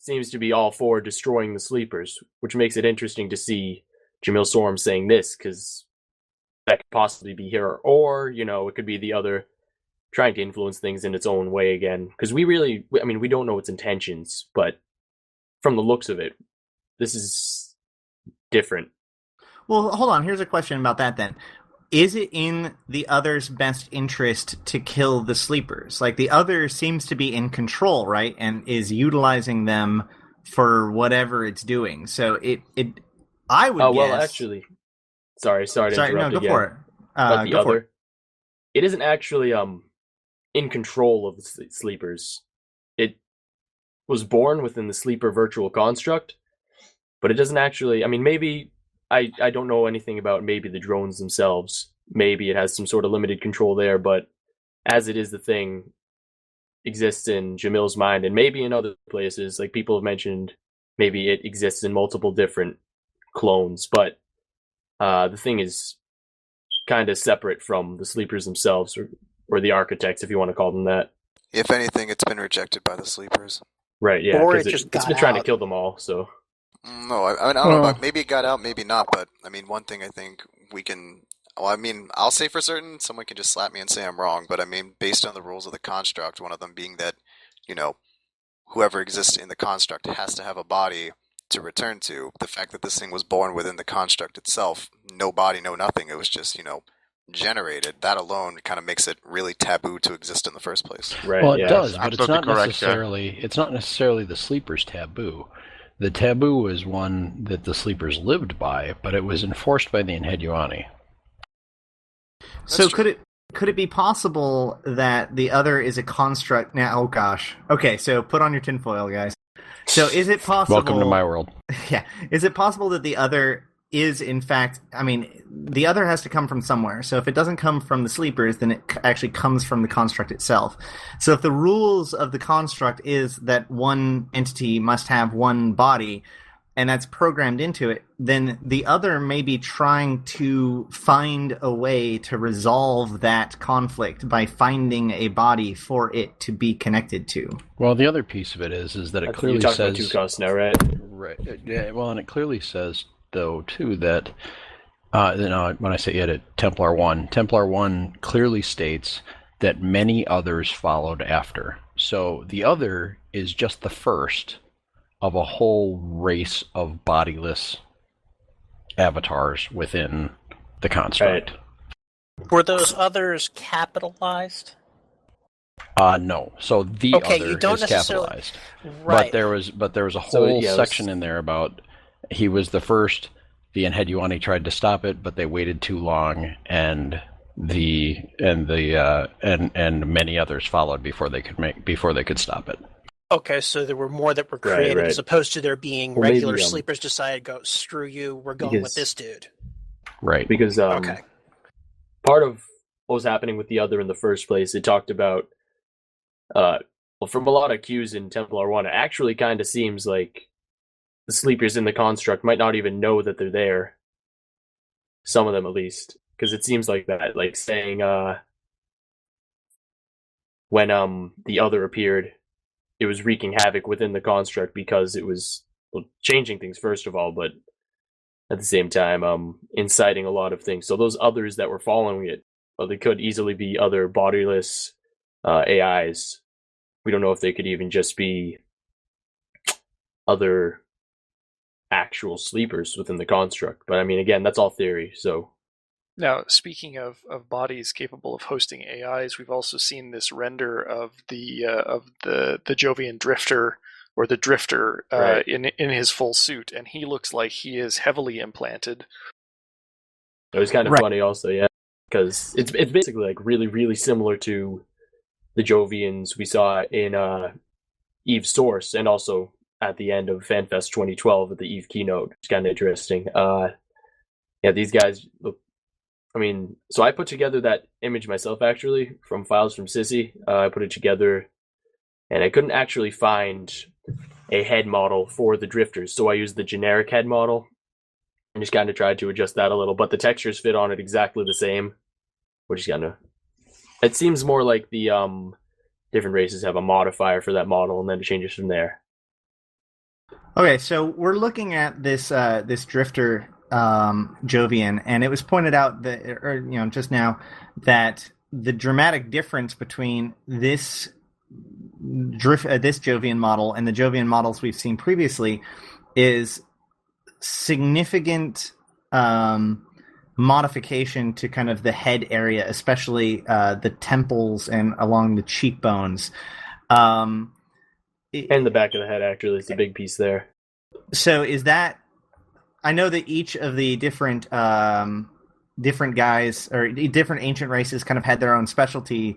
seems to be all for destroying the sleepers, which makes it interesting to see Jamil Sorum saying this, because that could possibly be her, or it could be the other trying to influence things in its own way again. Because we don't know its intentions, but from the looks of it, this is different. Well, hold on. Here's a question about that then. Is it in the other's best interest to kill the sleepers? Like, the other seems to be in control, right? And is utilizing them for whatever it's doing. So I would guess... well, actually... Sorry to interrupt no, go again. for it. But the go for other... It isn't actually in control of the sleepers. It was born within the sleeper virtual construct, but it doesn't actually... maybe... I don't know anything about maybe the drones themselves. Maybe it has some sort of limited control there, but as it is, the thing exists in Jamil's mind, and maybe in other places, like people have mentioned, maybe it exists in multiple different clones, but the thing is kind of separate from the sleepers themselves, or the architects, if you want to call them that. If anything, it's been rejected by the sleepers. Right, yeah, or because it's been trying to kill them all, so... No, I don't know about, maybe it got out, maybe not, but one thing I think we can, I'll say for certain, someone can just slap me and say I'm wrong, but based on the rules of the construct, one of them being that, whoever exists in the construct has to have a body to return to. The fact that this thing was born within the construct itself, no body, no nothing, it was just, generated, that alone kind of makes it really taboo to exist in the first place. Right, well, it does, but it's not correct, necessarily the sleepers' taboo. The taboo was one that the sleepers lived by, but it was enforced by the Inheduani. So could it be possible that the other is a construct now? Oh gosh. Okay, so put on your tinfoil, guys. So is it possible... Welcome to my world. Yeah. Is it possible that the other is in fact... the other has to come from somewhere. So if it doesn't come from the sleepers, then it actually comes from the construct itself. So if the rules of the construct is that one entity must have one body, and that's programmed into it, then the other may be trying to find a way to resolve that conflict by finding a body for it to be connected to. Well, the other piece of it is that it clearly says... You're talking about Tukos now, right? Right. Yeah, well, and it clearly says, though, too, that... when I say it, Templar 1 clearly states that many others followed after. So the other is just the first of a whole race of bodiless avatars within the construct. Right. Were those others capitalized? No. So the Okay, other you don't is necessarily capitalized. right. But there was a So, whole yeah, section in there about he was the first. The Enheduani tried to stop it, but they waited too long, and many others followed before they could stop it. Okay, so there were more that were Right, created right. as opposed to there being Well, regular maybe, sleepers decided, go, screw you, we're going with this dude. Right. Because Okay. part of what was happening with the other in the first place, it talked about, well, from a lot of cues in Templar 1, it actually kind of seems like the sleepers in the construct might not even know that they're there. Some of them, at least. Because it seems like that, like saying, when the other appeared, it was wreaking havoc within the construct because it was changing things, first of all, but at the same time, inciting a lot of things. So those others that were following it, well, they could easily be other bodiless AIs. We don't know if they could even just be other actual sleepers within the construct. But I mean, again, that's all theory. So Now, speaking of bodies capable of hosting AIs, we've also seen this render of the Jovian drifter, or the drifter, Right. in his full suit, and he looks like he is heavily implanted. it was kind of Right. funny, also, yeah, because it's basically like really, really similar to the Jovians we saw in Eve's Source, and also at the end of FanFest 2012 at the Eve keynote. It's kind of interesting. Yeah, these guys look. I mean, so I put together that image myself, actually, from files from Sissy. I put it together, and I couldn't actually find a head model for the drifters, so I used the generic head model and just kind of tried to adjust that a little. But the textures fit on it exactly the same, which is kind of. It seems more like the different races have a modifier for that model, and then it changes from there. Okay, so we're looking at this this drifter Jovian, and it was pointed out that, or just now, that the dramatic difference between this this Jovian model and the Jovian models we've seen previously is significant modification to kind of the head area, especially the temples and along the cheekbones. And the back of the head, actually, is a big piece there. So is that? I know that each of the different guys or different ancient races kind of had their own specialty,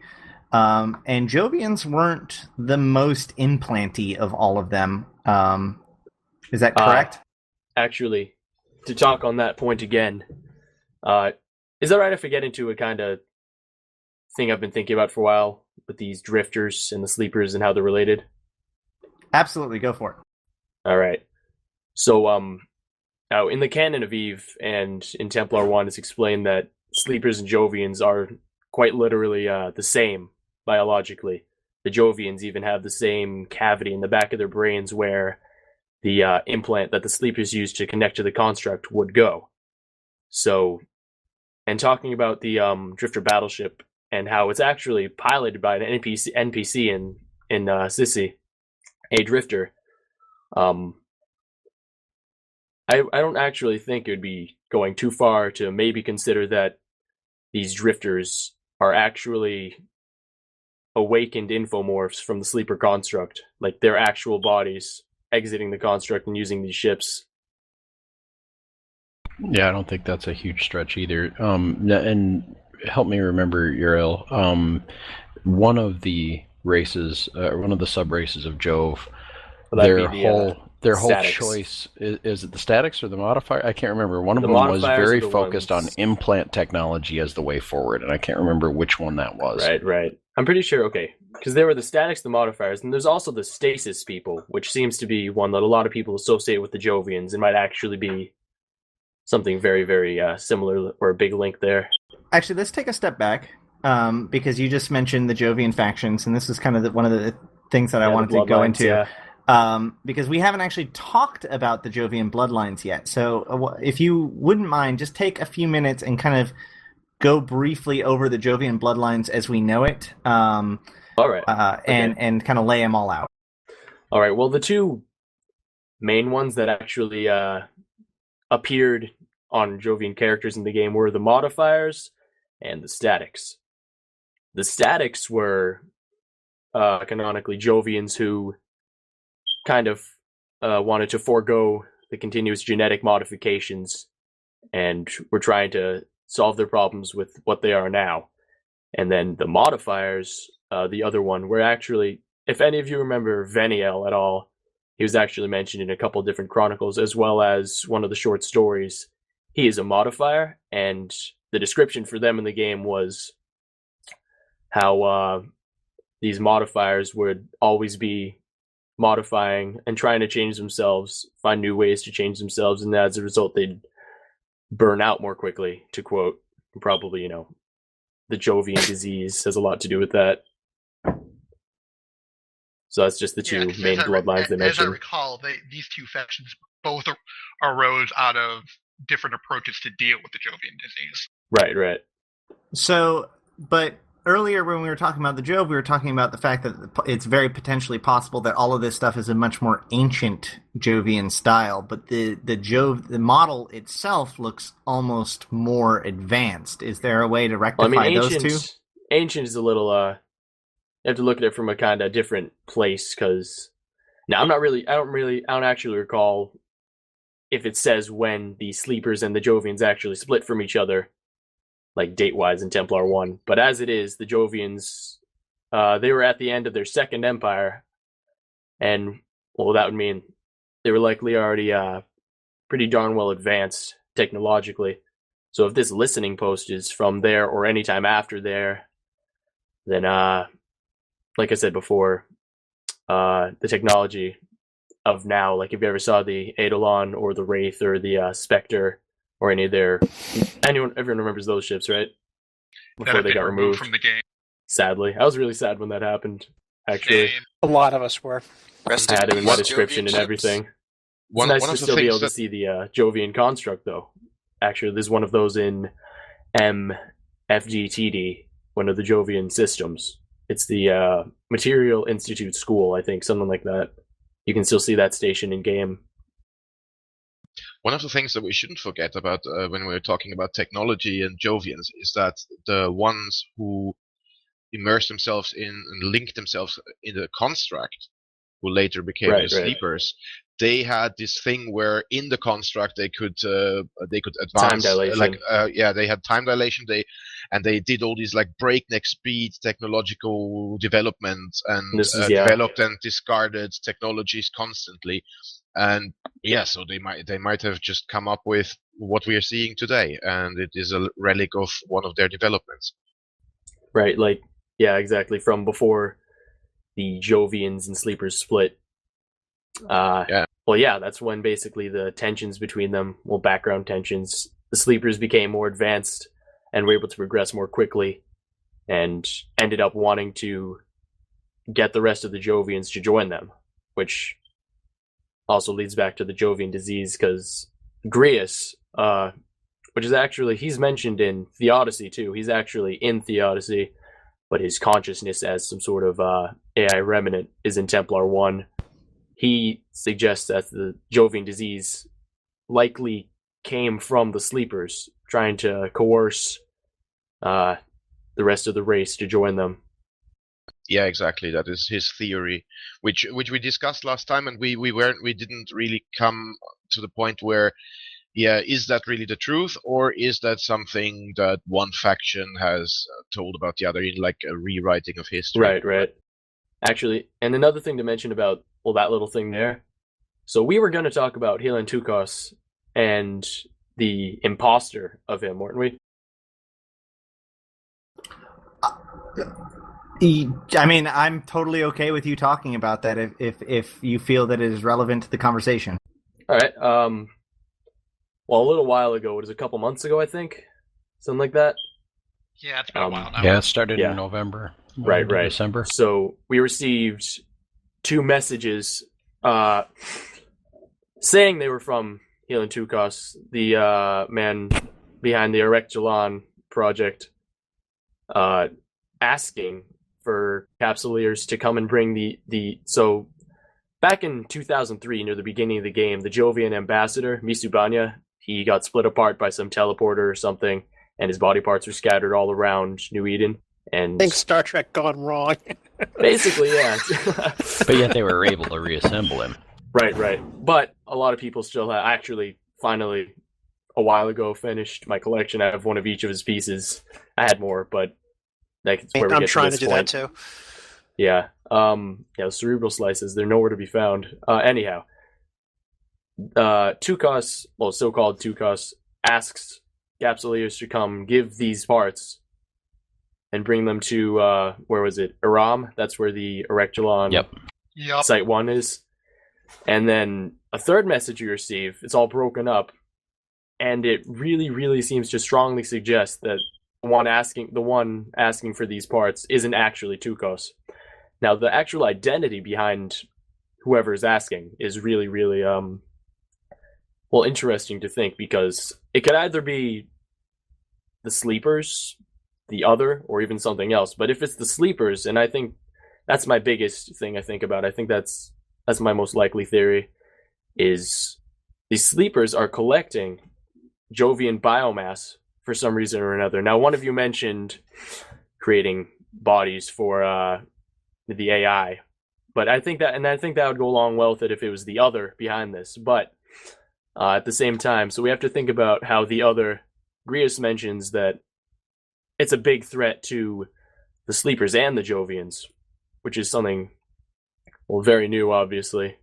and Jovians weren't the most implanty of all of them. Is that correct? Actually, to talk on that point again, is that right if I get into a kind of thing I've been thinking about for a while with these drifters and the sleepers and how they're related? Absolutely, go for it. All right. So, now in the canon of Eve and in Templar 1, it's explained that sleepers and Jovians are quite literally the same biologically. The Jovians even have the same cavity in the back of their brains where the implant that the sleepers use to connect to the construct would go. So, and talking about the drifter battleship and how it's actually piloted by an NPC in Sissy, a drifter. I don't actually think it would be going too far to maybe consider that these drifters are actually awakened infomorphs from the sleeper construct, like their actual bodies exiting the construct and using these ships. Yeah, I don't think that's a huge stretch either. And help me remember, Uriel. One of the races, one of the sub races of Jove, their whole choice is it the statics or the modifier? I can't remember. One of them was very focused on implant technology as the way forward, and I can't remember which one that was. Right. I'm pretty sure. Okay, because there were the statics, the modifiers, and there's also the stasis people, which seems to be one that a lot of people associate with the Jovians and might actually be something very, very similar or a big link there. Actually, let's take a step back because you just mentioned the Jovian factions, and this is kind of one of the things that I wanted to go into. Yeah. Because we haven't actually talked about the Jovian bloodlines yet. So if you wouldn't mind, just take a few minutes and kind of go briefly over the Jovian bloodlines as we know it. All right. And kind of lay them all out. All right. Well, the two main ones that actually appeared on Jovian characters in the game were the modifiers and the statics. The statics were canonically Jovians who kind of wanted to forego the continuous genetic modifications and were trying to solve their problems with what they are now. And then the modifiers, the other one, were actually, if any of you remember Veniel at all, he was actually mentioned in a couple different chronicles, as well as one of the short stories. He is a modifier, and the description for them in the game was how these modifiers would always be modifying and trying to change themselves, find new ways to change themselves, and as a result, they'd burn out more quickly, to quote. Probably, the Jovian disease has a lot to do with that. So that's just the two main bloodlines they mentioned. As I recall, these two factions both arose out of different approaches to deal with the Jovian disease. Right. So, but earlier when we were talking about the Jove, we were talking about the fact that it's very potentially possible that all of this stuff is a much more ancient Jovian style, but the Jove, the model itself looks almost more advanced. Is there a way to rectify those two? Ancient is a little, you have to look at it from a kind of different place, because now I don't actually recall if it says when the Sleepers and the Jovians actually split from each other, like date-wise in Templar 1. But as it is, the Jovians, they were at the end of their second empire, and, well, that would mean they were likely already pretty darn well advanced technologically. So if this listening post is from there or any time after there, then, like I said before, the technology of now, like if you ever saw the Eidolon or the Wraith or the Spectre or any of everyone remembers those ships, right? Before they got removed from the game. Sadly. I was really sad when that happened, actually. A lot of us were. I had it in my description and everything. It's nice to still be able to see the Jovian construct, though. Actually, there's one of those in MFGTD, one of the Jovian systems. It's the Material Institute School, I think, something like that. You can still see that station in game. One of the things that we shouldn't forget about when we're talking about technology and Jovians is that the ones who immersed themselves in and linked themselves in the construct, who later became the Sleepers, they had this thing where in the construct they could advance. Time dilation. They had time dilation. They did all these like breakneck speed technological developments and developed and discarded technologies constantly. And so they might have just come up with what we are seeing today, and it is a relic of one of their developments. Right, exactly. From before the Jovians and Sleepers split. That's when basically the tensions between them, background tensions, the Sleepers became more advanced and were able to progress more quickly, and ended up wanting to get the rest of the Jovians to join them, which also leads back to the Jovian disease, because Grius, which is actually, he's mentioned in Theodicy too. He's actually in Theodicy, but his consciousness as some sort of AI remnant is in Templar 1. He suggests that the Jovian disease likely came from the Sleepers, trying to coerce the rest of the race to join them. Yeah, exactly. That is his theory, which we discussed last time, and we didn't really come to the point where, is that really the truth, or is that something that one faction has told about the other in like a rewriting of history? Right. Actually, and another thing to mention about that little thing there. So we were going to talk about Helen Tukos and the imposter of him, weren't we? I mean, I'm totally okay with you talking about that if you feel that it is relevant to the conversation. All right. A little while ago, it was a couple months ago, I think, something like that. Yeah, it's been a while now. Yeah, it started in November. Right. December. So we received 2 messages saying they were from Helen Tukos, the man behind the Erectulon project, asking for Capsuleers to come and bring so back in 2003, near the beginning of the game, the Jovian ambassador, Misubanya, he got split apart by some teleporter or something, and his body parts were scattered all around New Eden. And Think Star Trek gone wrong. basically, yeah. But yet they were able to reassemble him. Right. But a lot of people still have. I actually, finally, a while ago, finished my collection. I have one of each of his pieces. I had more, but that's where we I'm get trying to to this do point. that too. Yeah. The cerebral slices, they're nowhere to be found. Anyhow, Tukos, well, so-called Tukos, asks Capsuleers to come give these parts and bring them to, where was it? Aram? That's where the Erectulon Yep. Site 1 is. And then a third message you receive, it's all broken up, and it really, really seems to strongly suggest that the one asking for these parts isn't actually Tukos. Now, the actual identity behind whoever's asking is really, really, interesting to think, because it could either be the Sleepers, the Other, or even something else. But if it's the Sleepers, and I think that's my biggest thing I think about, I think that's my most likely theory, is the Sleepers are collecting Jovian biomass for some reason or another. Now, one of you mentioned creating bodies for the AI, but I think that would go along well with it if it was the Other behind this. But at the same time, so we have to think about how the Other, Grius mentions that it's a big threat to the Sleepers and the Jovians, which is something, well, very new, obviously.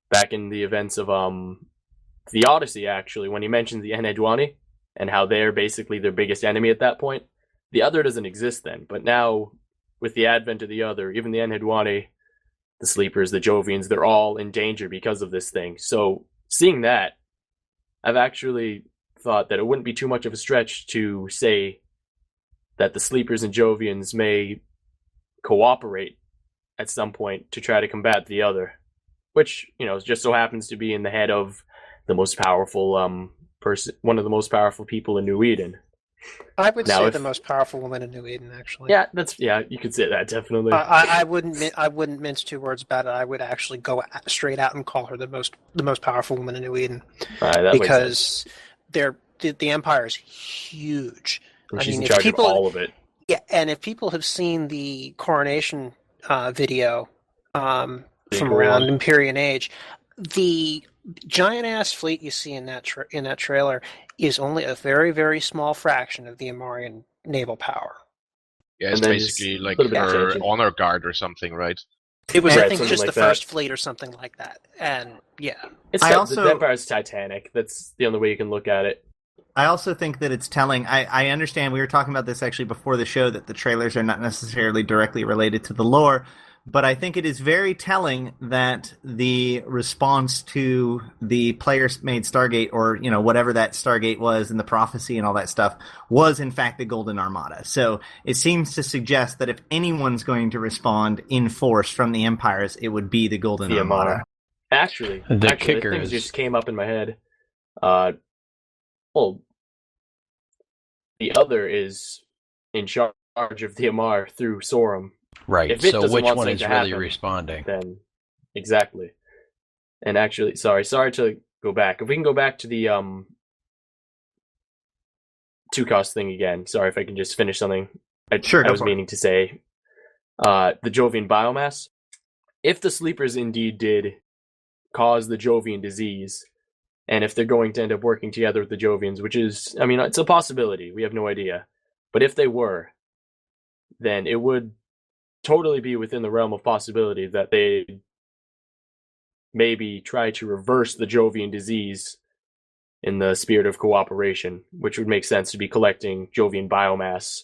Back in the events of the Odyssey, actually, when he mentions the Enheduani and how they're basically their biggest enemy at that point, the Other doesn't exist then. But now, with the advent of the Other, even the Enheduani, the Sleepers, the Jovians, they're all in danger because of this thing. So, seeing that, I've actually thought that it wouldn't be too much of a stretch to say that the Sleepers and Jovians may cooperate at some point to try to combat the Other, which, just so happens to be in the head of the most powerful one of the most powerful people in New Eden. I would say the most powerful woman in New Eden, actually. Yeah, you could say that, definitely. I wouldn't mince two words about it. I would actually go straight out and call her the most powerful woman in New Eden, because the Empire is huge. And she's in charge of all of it. Yeah, and if people have seen the coronation video from around Empyrean Age, the giant ass fleet you see in that trailer is only a very, very small fraction of the Amarian naval power. Yeah, it's basically like her honor guard or something, right? It was, I think, just the first fleet or something like that. And yeah, the Empire's Titanic. That's the only way you can look at it. I also think that it's telling. I understand, we were talking about this actually before the show, that the trailers are not necessarily directly related to the lore, but I think it is very telling that the response to the player-made Stargate, or whatever that Stargate was, and the prophecy and all that stuff, was in fact the Golden Armada. So it seems to suggest that if anyone's going to respond in force from the Empires, it would be the Golden Armada. Actually, kicker things just came up in my head. Well, the Other is in charge of the Amar through Sorum. Right, so which one is really responding? Then, exactly. And actually, sorry to go back. If we can go back to the Tukos thing again. Sorry, if I can just finish something I was meaning to say. The Jovian biomass. If the Sleepers indeed did cause the Jovian disease, and if they're going to end up working together with the Jovians, which is, it's a possibility. We have no idea. But if they were, then it would totally be within the realm of possibility that they maybe try to reverse the Jovian disease in the spirit of cooperation, which would make sense to be collecting Jovian biomass.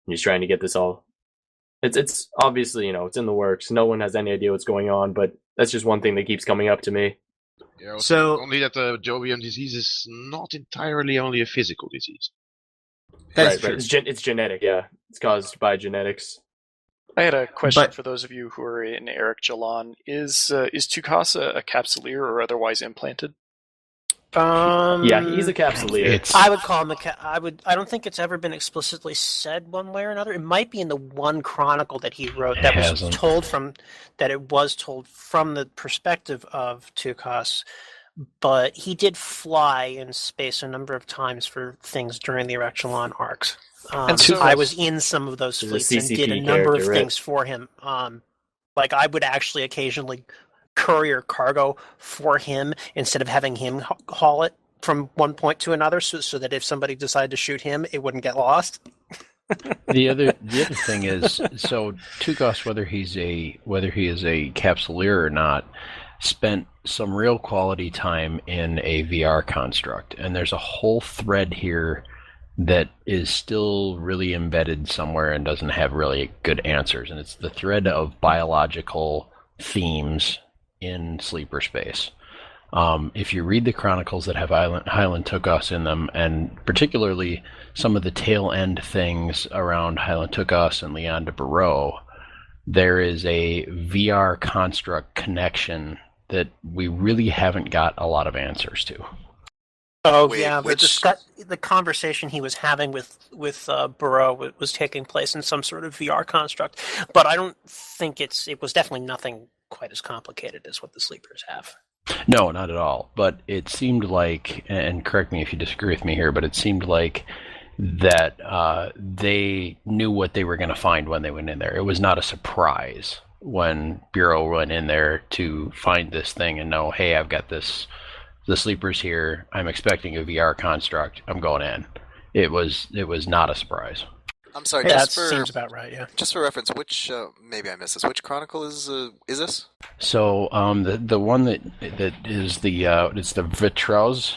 And he's trying to get this all. It's obviously, it's in the works. No one has any idea what's going on, but that's just one thing that keeps coming up to me. Yeah, so only that the Jovian disease is not entirely only a physical disease. Right. It's genetic, yeah. It's caused by genetics. I had a question for those of you who are in Eric Jalon. Is Tukasa a capsuleer or otherwise implanted? Yeah, he's a capsuleer. I would call him I don't think it's ever been explicitly said one way or another. It might be in the one chronicle that he wrote that it was told from the perspective of Tukas. But he did fly in space a number of times for things during the Erexilon arcs. And so- I was in some of those There's a fleets and did a CCP number of character, right? things for him. Like I would actually occasionally courier cargo for him instead of having him haul it from one point to another, so that if somebody decided to shoot him, it wouldn't get lost. The other thing is, so Tukos, whether he is a capsuleer or not, spent some real quality time in a VR construct, and there's a whole thread here that is still really embedded somewhere and doesn't have really good answers, and it's the thread of biological themes in sleeper space. If you read the chronicles that have Highland Tukos in them, and particularly some of the tail end things around Highland Tukos and Leon de Barreau, there is a VR construct connection that we really haven't got a lot of answers to. Oh Wait, yeah, which- the conversation he was having with Burrow was taking place in some sort of VR construct, but I don't think it was definitely nothing quite as complicated as what the sleepers have. No, not at all. But it seemed like, and correct me if you disagree with me here, but it seemed like that they knew what they were going to find when they went in there. It was not a surprise when Bureau went in there to find this thing and know, hey, I've got this, the sleepers here. I'm expecting a VR construct. I'm going in. It was not a surprise. I'm sorry. That Just for seems about right. Yeah. just for reference, which maybe I missed this. Which chronicle is this? So the one that is it's the Vitrauz,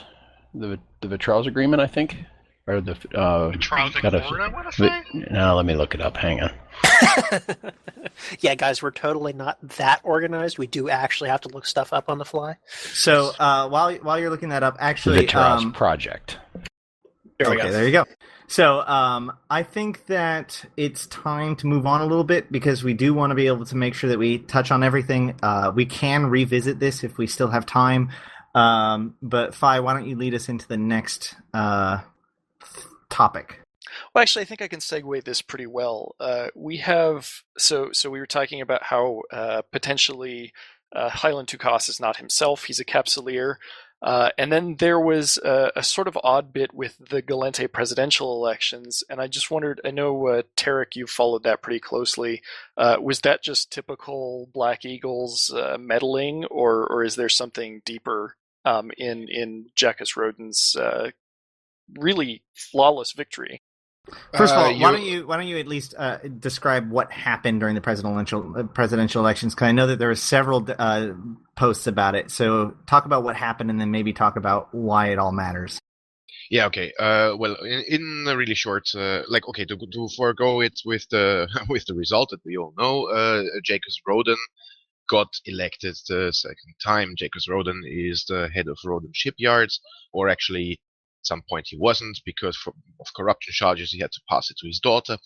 the Vitrauz agreement, I think, or the Trouser gotta- Accord, I want to say? No, let me look it up. Hang on. Yeah, guys, we're totally not that organized. We do actually have to look stuff up on the fly. So while you're looking that up, actually, Vitrauz project. There we okay, go. there you go. So I think that it's time to move on a little bit because we do want to be able to make sure that we touch on everything. We can revisit this if we still have time. But Fi, why don't you lead us into the next topic? Well, actually, I think I can segue this pretty well. We have so we were talking about how potentially Highland Tukos is not himself; he's a capsuleer. And then there was a sort of odd bit with the Gallente presidential elections, and I just wondered, I know, Tarek, you followed that pretty closely. Was that just typical Black Eagles meddling, or is there something deeper in Jacques Rodin's really flawless victory? First of all, why don't you at least describe what happened during the presidential elections? Because I know that there were several posts about it. So talk about what happened, and then maybe talk about why it all matters. Yeah, okay. Well, in a really short, to forego it with the with the result that we all know, Jacques Rodin got elected the second time. Jacques Rodin is the head of Rodin Shipyards, or actually, at some point he wasn't because of corruption charges. He had to pass it to his daughter,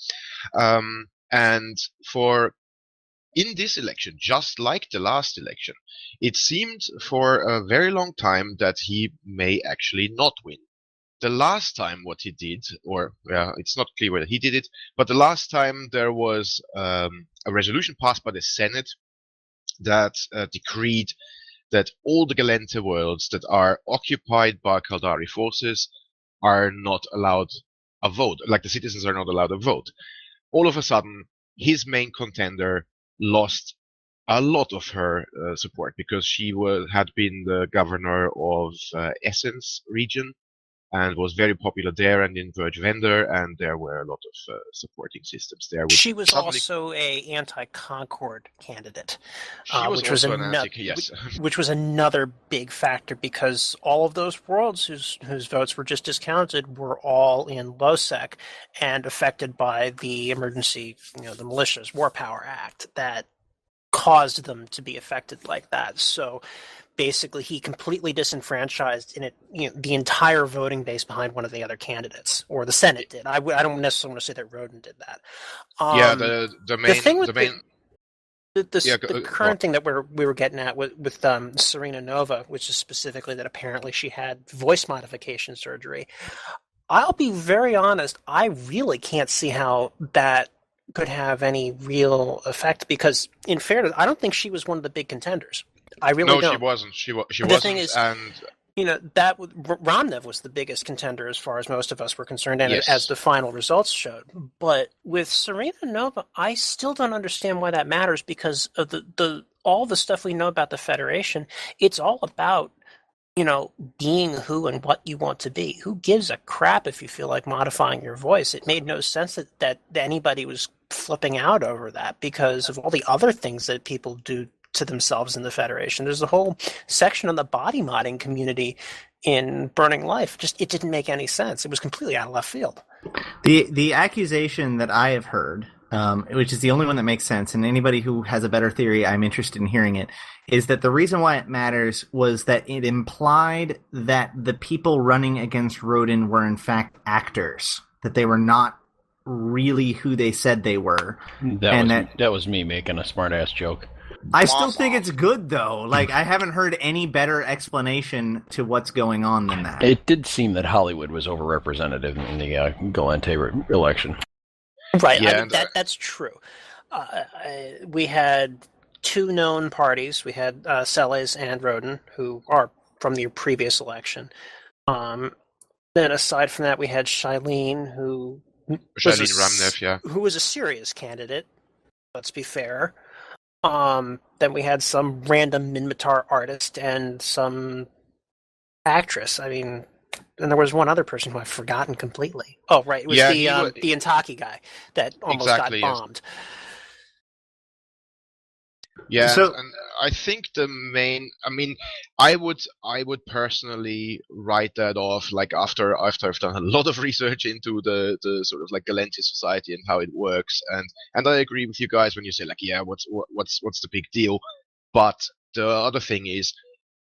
and in this election, just like the last election, it seemed for a very long time that he may actually not win. The last time what he did, it's not clear whether he did it, but the last time there was a resolution passed by the Senate that decreed that all the Gallente worlds that are occupied by Caldari forces are not allowed a vote, like the citizens are not allowed a vote. All of a sudden, his main contender lost a lot of her support because she had been the governor of Essence region and was very popular there and in Verge Vendor, and there were a lot of supporting systems there. She was also a anti-Concord candidate, which was another big factor because all of those worlds whose votes were just discounted were all in LOSEC and affected by the emergency, the Militias War Power Act that caused them to be affected like that. So basically, he completely disenfranchised the entire voting base behind one of the other candidates, or the Senate did. I don't necessarily want to say that Rodin did that. The current thing that we were getting at with Serena Nova, which is specifically that apparently she had voice modification surgery. I'll be very honest. I really can't see how that could have any real effect because, in fairness, I don't think she was one of the big contenders. I really don't. No, she wasn't. She the wasn't. thing is, and Ramnev was the biggest contender as far as most of us were concerned, and Yes. as the final results showed. But with Serena Nova, I still don't understand why that matters, because of all the stuff we know about the Federation. It's all about being who and what you want to be. Who gives a crap if you feel like modifying your voice? It made no sense that anybody was flipping out over that because of all the other things that people do to themselves in the Federation. There's a whole section on the body modding community in Burning Life. It didn't make any sense. It was completely out of left field. The accusation that I have heard, which is the only one that makes sense, and anybody who has a better theory, I'm interested in hearing it, is that the reason why it matters was that it implied that the people running against Rodin were in fact actors, that they were not really who they said they were. That was me making a smart-ass joke. I still think it's good, though. Like, I haven't heard any better explanation to what's going on than that. It did seem that Hollywood was overrepresented in the Gallente election. Right, yeah, that's true. We had two known parties. We had Celes and Rodin, who are from the previous election. Then aside from that, we had Shailene, who was a serious candidate. Let's be fair. Then we had some random Minmatar artist and some actress. I mean, and there was one other person who I've forgotten completely. Oh, right. It was the Intaki guy that almost got bombed. Yeah, so, and I think I would personally write that off, like after I've done a lot of research into the sort of like Gallente society and how it works, and I agree with you guys when you say like, yeah, what's the big deal? But the other thing is,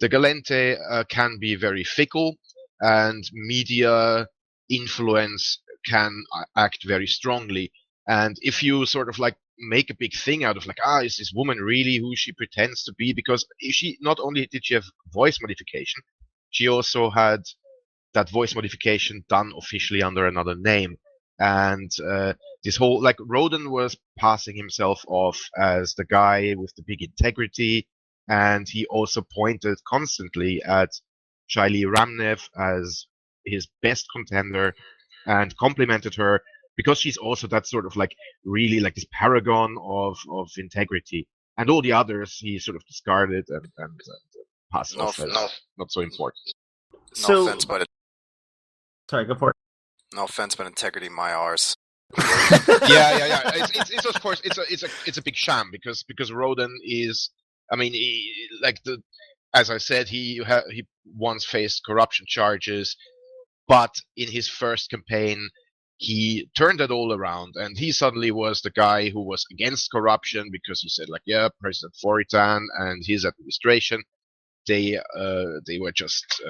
the Gallente can be very fickle, and media influence can act very strongly. And if you sort of like make a big thing out of like, is this woman really who she pretends to be? Because she not only did she have voice modification, she also had that voice modification done officially under another name. And this whole, like, Rodin was passing himself off as the guy with the big integrity, and he also pointed constantly at Shaili Ramnev as his best contender and complimented her because she's also that sort of like really like this paragon of integrity, and all the others he sort of discarded and passed off as not so important. No offense, but sorry, go for it. No offense, but integrity, my ours. yeah. It's of course it's a big sham because Rodin is, I mean, as I said, he once faced corruption charges, but in his first campaign he turned it all around, and he suddenly was the guy who was against corruption because he said like, yeah, President Foritan and his administration, they were just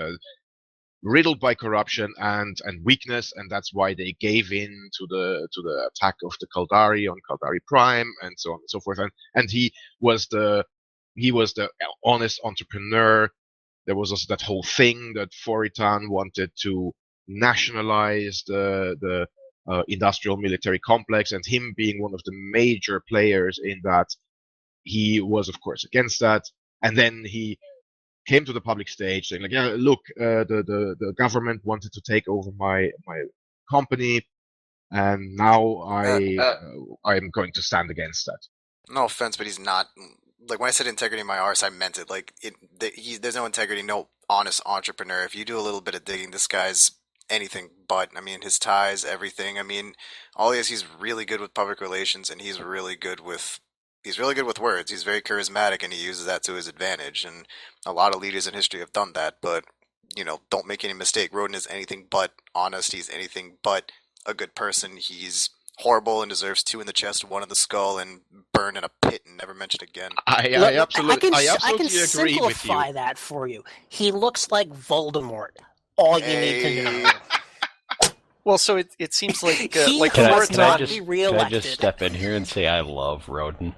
riddled by corruption and weakness, and that's why they gave in to the attack of the Kaldari on Kaldari Prime and so on and so forth. And he was the honest entrepreneur. There was also that whole thing that Foritan wanted to nationalize the industrial military complex, and him being one of the major players in that, he was of course against that. And then he came to the public stage saying like, yeah, look, the government wanted to take over my company, and now I'm going to stand against that. No offense, but he's not. Like, when I said integrity in my arse, I meant it. Like, there's no integrity, no honest entrepreneur. If you do a little bit of digging, this guy's anything but. I mean, his ties, everything. I mean, all he is, he's really good with public relations, and he's really good with words. He's very charismatic, and he uses that to his advantage. And a lot of leaders in history have done that. But, don't make any mistake. Rodin is anything but honest. He's anything but a good person. He's horrible and deserves 2 in the chest, 1 in the skull, and burned in a pit and never mentioned again. I absolutely agree with you. I can simplify that for you. He looks like Voldemort. All you need to know. Well, so it seems like can I just step in here and say I love Rodin?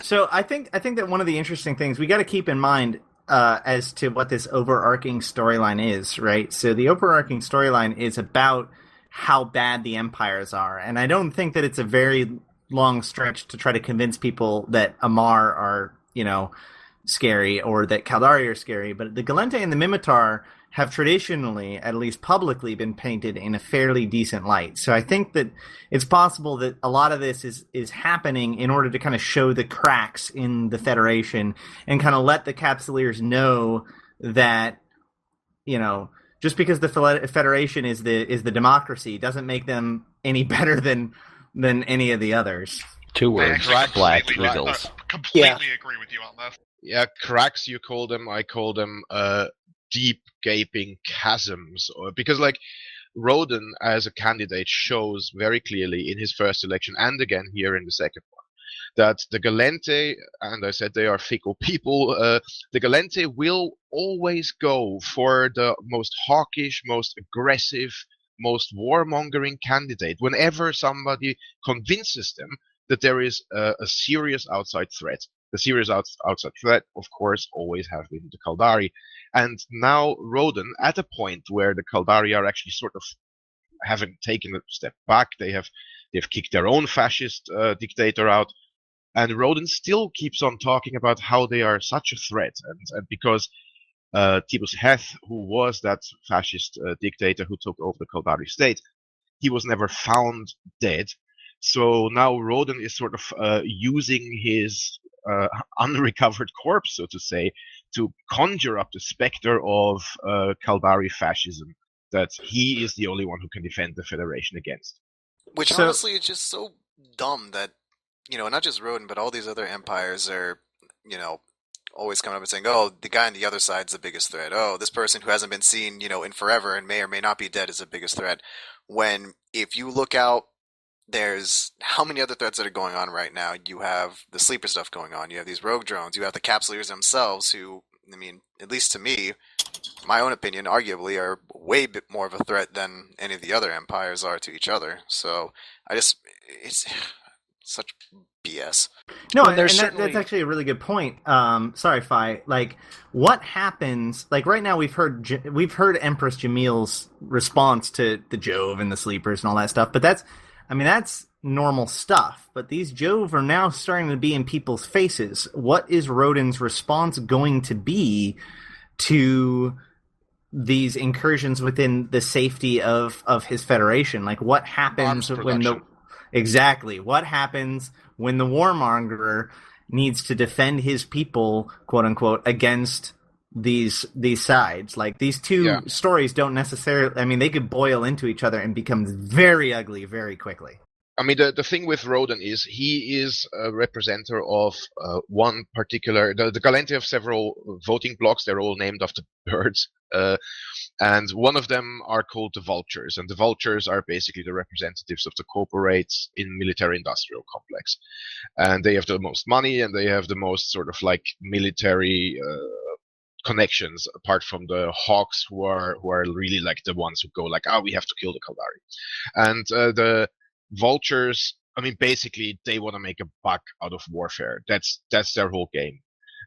So I think that one of the interesting things we got to keep in mind as to what this overarching storyline is, right? So the overarching storyline is about how bad the empires are, and I don't think that it's a very long stretch to try to convince people that Amar are, scary or that Caldari are scary, but the Gallente and the Mimitar have traditionally, at least publicly, been painted in a fairly decent light. So I think that it's possible that a lot of this is happening in order to kind of show the cracks in the Federation and kind of let the Capsuleers know that, you know, just because the Federation is the democracy doesn't make them any better than any of the others. Two words: black eagles. Completely agree with you on this. Yeah, cracks you call them. I call them deep gaping chasms, because like Roden as a candidate shows very clearly in his first election and again here in the second one that the Gallente, and I said they are fickle people, the Gallente will always go for the most hawkish, most aggressive, most warmongering candidate whenever somebody convinces them that there is a serious outside threat. The serious outside threat, of course, always have been the Caldari. And now Roden, at a point where the Caldari are actually sort of having taken a step back, they've kicked their own fascist dictator out, and Roden still keeps on talking about how they are such a threat, and because Tibus Heth, who was that fascist dictator who took over the Caldari state, he was never found dead. So now Roden is sort of using his unrecovered corpse, so to say, to conjure up the specter of Caldari fascism that he is the only one who can defend the Federation against. Which honestly is just so dumb that, you know, not just Roden, but all these other empires are, you know, always coming up and saying, oh, the guy on the other side's the biggest threat. Oh, this person who hasn't been seen, you know, in forever and may or may not be dead is the biggest threat. When, if you look out, there's how many other threats that are going on right now? You have the sleeper stuff going on. You have these rogue drones. You have the Capsuleers themselves who, I mean, at least to me, my own opinion, arguably, are way bit more of a threat than any of the other empires are to each other. So it's such BS. No, and that's actually a really good point. Sorry, Fi. Like, what happens? Like right now, we've heard Empress Jamil's response to the Jove and the sleepers and all that stuff. But that's normal stuff. But these Jove are now starting to be in people's faces. What is Roden's response going to be to these incursions within the safety of his Federation? Like, what happens what happens when the warmonger needs to defend his people, quote unquote, against these sides? Like, these two stories don't necessarily, I mean, they could boil into each other and become very ugly very quickly. I mean, the thing with Roden is he is a representative of one particular, the Gallente have several voting blocks. They're all named after birds. And one of them are called the Vultures. And the Vultures are basically the representatives of the corporates in military-industrial complex. And they have the most money and they have the most sort of like military connections, apart from the Hawks who are really like the ones who go like, we have to kill the Caldari. And the Vultures, I mean, basically they want to make a buck out of warfare. That's their whole game.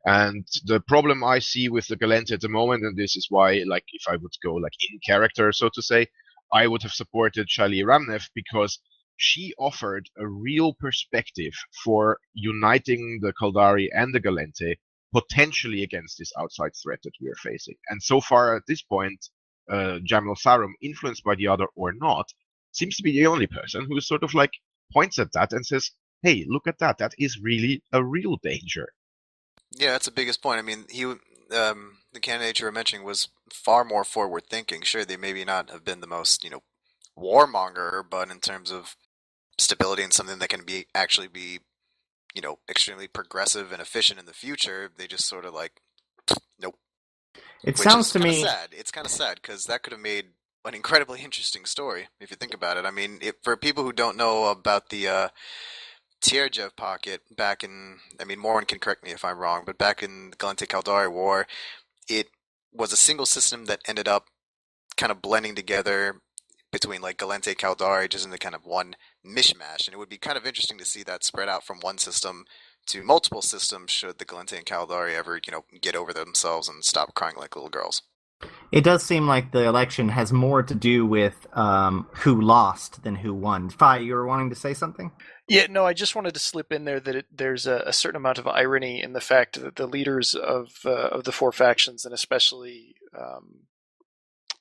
And the problem I see with the Gallente at the moment, and this is why, like, if I would go like in character, so to say, I would have supported Shali Ramnev, because she offered a real perspective for uniting the Caldari and the Gallente potentially against this outside threat that we are facing. And so far at this point, Jamil Sarum, influenced by the other or not, seems to be the only person who sort of like points at that and says, hey, look at that. That is really a real danger. Yeah, that's the biggest point. I mean, the candidate you were mentioning was far more forward-thinking. Sure, they maybe not have been the most, you know, warmonger, but in terms of stability and something that can actually be, you know, extremely progressive and efficient in the future, they just sort of like, nope. It sounds to me sad. It's kind of sad because that could have made an incredibly interesting story if you think about it. I mean, for people who don't know about the Tierjev pocket back in, I mean, Morin can correct me if I'm wrong, but back in the Gallente Caldari War, it was a single system that ended up kind of blending together between like Gallente Caldari just into kind of one mishmash, and it would be kind of interesting to see that spread out from one system to multiple systems should the Gallente and Caldari ever, you know, get over themselves and stop crying like little girls. It does seem like the election has more to do with who lost than who won. Fi, you were wanting to say something? Yeah, no, I just wanted to slip in there that there's a certain amount of irony in the fact that the leaders of the four factions, and especially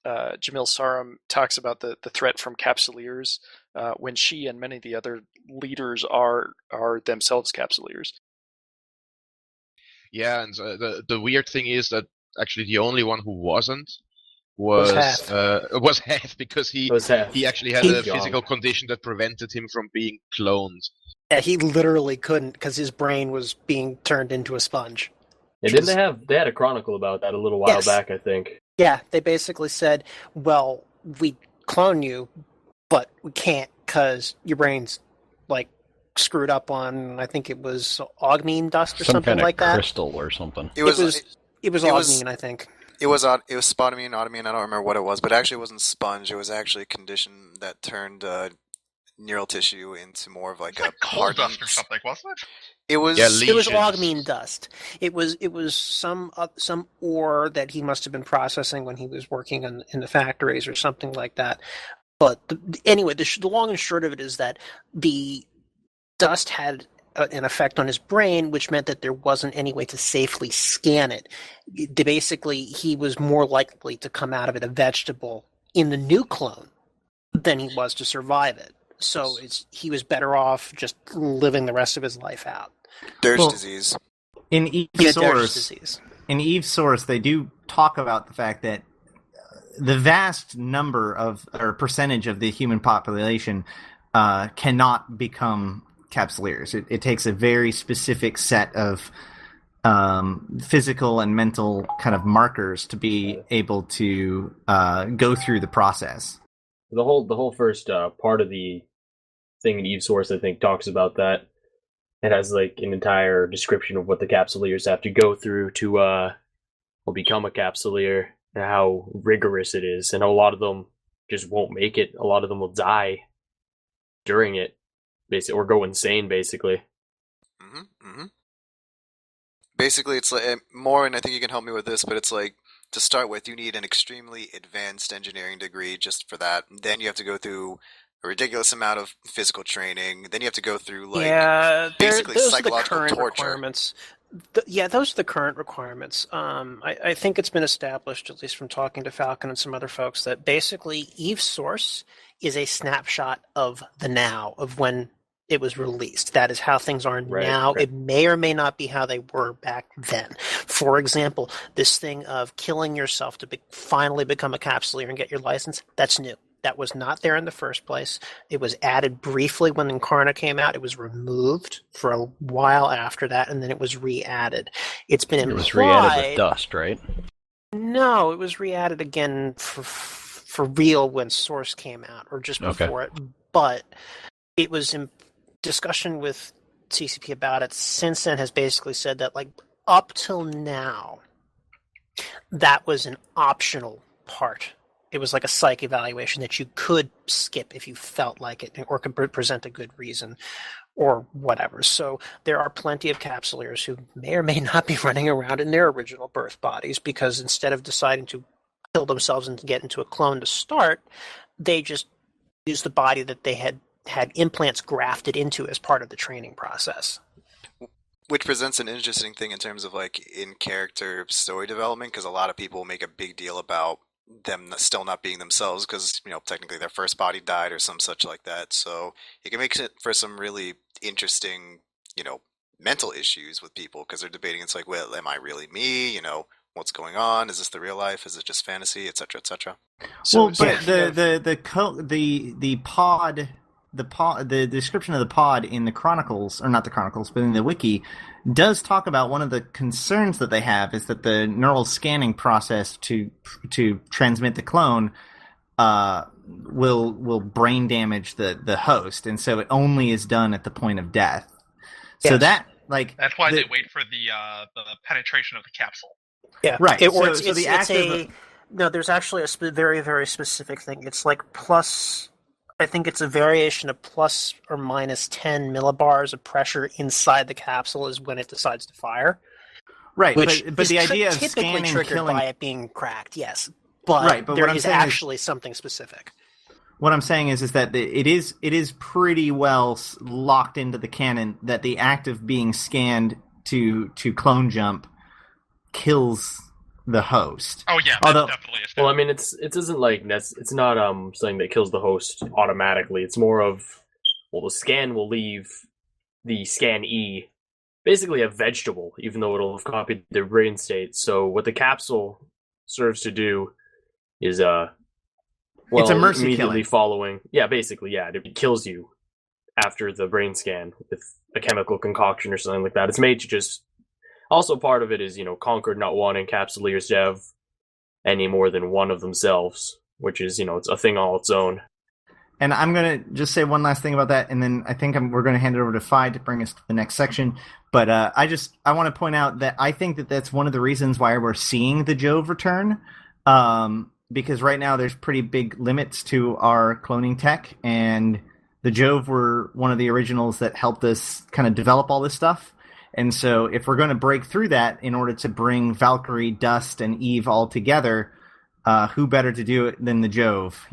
Jamil Saram, talks about the threat from Capsuleers when she and many of the other leaders are themselves Capsuleers. Yeah, and the weird thing is that actually the only one who wasn't was Heth, because he actually had a physical condition that prevented him from being cloned. Yeah, he literally couldn't because his brain was being turned into a sponge. Yeah, didn't they had a chronicle about that a little while back, I think. Yeah, they basically said, well, we clone you, but we can't because your brain's like screwed up on, I think it was augmine dust or some something kind of like that. crystal or something. It was augmine, I think. It was spodumine, automine, I don't remember what it was, but actually it wasn't sponge. It was actually a condition that turned neural tissue into more of like a coal dust or something, wasn't it? It was augmine dust. It was some ore that he must have been processing when he was working in the factories or something like that. But anyway, the long and short of it is that the dust had an effect on his brain, which meant that there wasn't any way to safely scan it. Basically, he was more likely to come out of it a vegetable in the new clone than he was to survive it. So he was better off just living the rest of his life out. There's disease. In Eve's source, they do talk about the fact that the vast number of or percentage of the human population cannot become Capsuleers. It takes a very specific set of physical and mental kind of markers to be able to go through the process. The whole first part of the thing in Eve's source, I think, talks about that. It has like an entire description of what the Capsuleers have to go through to become a Capsuleer, and how rigorous it is, and a lot of them just won't make it. A lot of them will die during it, basically, or go insane, basically. Basically, it's like more, and I think you can help me with this, but it's like, to start with, you need an extremely advanced engineering degree just for that. Then you have to go through a ridiculous amount of physical training. Then you have to go through basically those psychological are the current torture. Requirements. Those are the current requirements. I think it's been established, at least from talking to Falcon and some other folks, that basically Eve's source is a snapshot of the now, of when it was released. That is how things are now. Right. It may or may not be how they were back then. For example, this thing of killing yourself to finally become a Capsuleer and get your license, that's new. That was not there in the first place. It was added briefly when Incarna came out. It was removed for a while after that, and then it was re-added. It's been implied... It was re-added with dust, right? No, it was re-added again for real when Source came out, or just before it. But it was in discussion with CCP about it. Since then has basically said that, like, up till now, that was an optional part. It was like a psych evaluation that you could skip if you felt like it, or could present a good reason, or whatever. So there are plenty of Capsuleers who may or may not be running around in their original birth bodies, because instead of deciding to kill themselves and get into a clone to start, they just use the body that they had implants grafted into as part of the training process. Which presents an interesting thing in terms of like in-character story development, because a lot of people make a big deal about them still not being themselves because, you know, technically their first body died or some such like that. So it can make it for some really interesting, you know, mental issues with people, because they're debating, it's like, well, am I really me? You know, what's going on? Is this the real life? Is it just fantasy, etc., etc.? So, well, but the description of the pod in the Chronicles, or not the Chronicles, but in the wiki, does talk about one of the concerns that they have is that the neural scanning process to transmit the clone will brain damage the host, and so it only is done at the point of death. Yes. So that's why they wait for the penetration of the capsule. Yeah, right. There's actually a very, very specific thing. It's like plus. I think it's a variation of plus or minus 10 millibars of pressure inside the capsule is when it decides to fire. Right, which but is the idea of typically scanning, triggered killing... by it being cracked, yes. But, right, but there what I'm is saying actually something specific. What I'm saying is that it is pretty well locked into the canon that the act of being scanned to clone jump kills the host. Oh yeah, that's definitely a step. Well, I mean, it isn't like it's not something that kills the host automatically. It's more of, well, the scan will leave the scanee basically a vegetable, even though it'll have copied their brain state. So what the capsule serves to do is it's a mercy immediately killing. Following, basically, it kills you after the brain scan with a chemical concoction or something like that. It's made to just. Also, part of it is, Concord not wanting capsuleers to have any more than one of themselves, which is, it's a thing all its own. And I'm going to just say one last thing about that, and then I think we're going to hand it over to Phi to bring us to the next section. But I want to point out that I think that that's one of the reasons why we're seeing the Jove return, because right now there's pretty big limits to our cloning tech, and the Jove were one of the originals that helped us kind of develop all this stuff. And so if we're going to break through that in order to bring Valkyrie, Dust, and Eve all together, who better to do it than the Jove,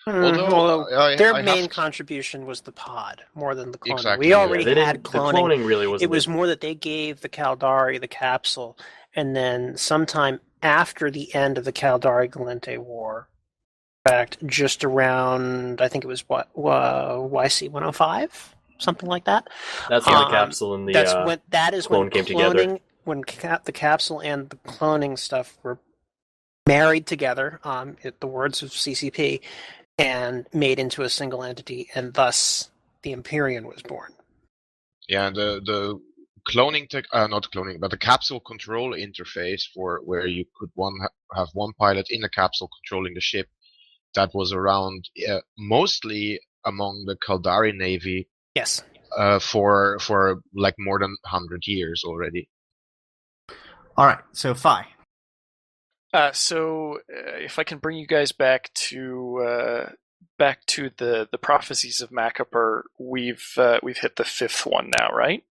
Although their main contribution was the pod more than the cloning. Exactly, we already had the cloning. cloning really wasn't. It was more that they gave the Caldari the capsule, and then sometime after the end of the Caldari Gallente War, in fact, just around, I think it was YC 105, something like that. That's when the capsule and the clone came together. When the capsule and the cloning stuff were married together, the words of CCP, and made into a single entity, and thus the Empyrean was born. Yeah, the cloning tech, not cloning, but the capsule control interface for where you could have one pilot in the capsule controlling the ship, that was around mostly among the Caldari Navy. Yes. For like more than 100 years already. All right, so Phi. If I can bring you guys back to the prophecies of Macabre, we've hit the fifth one now, right?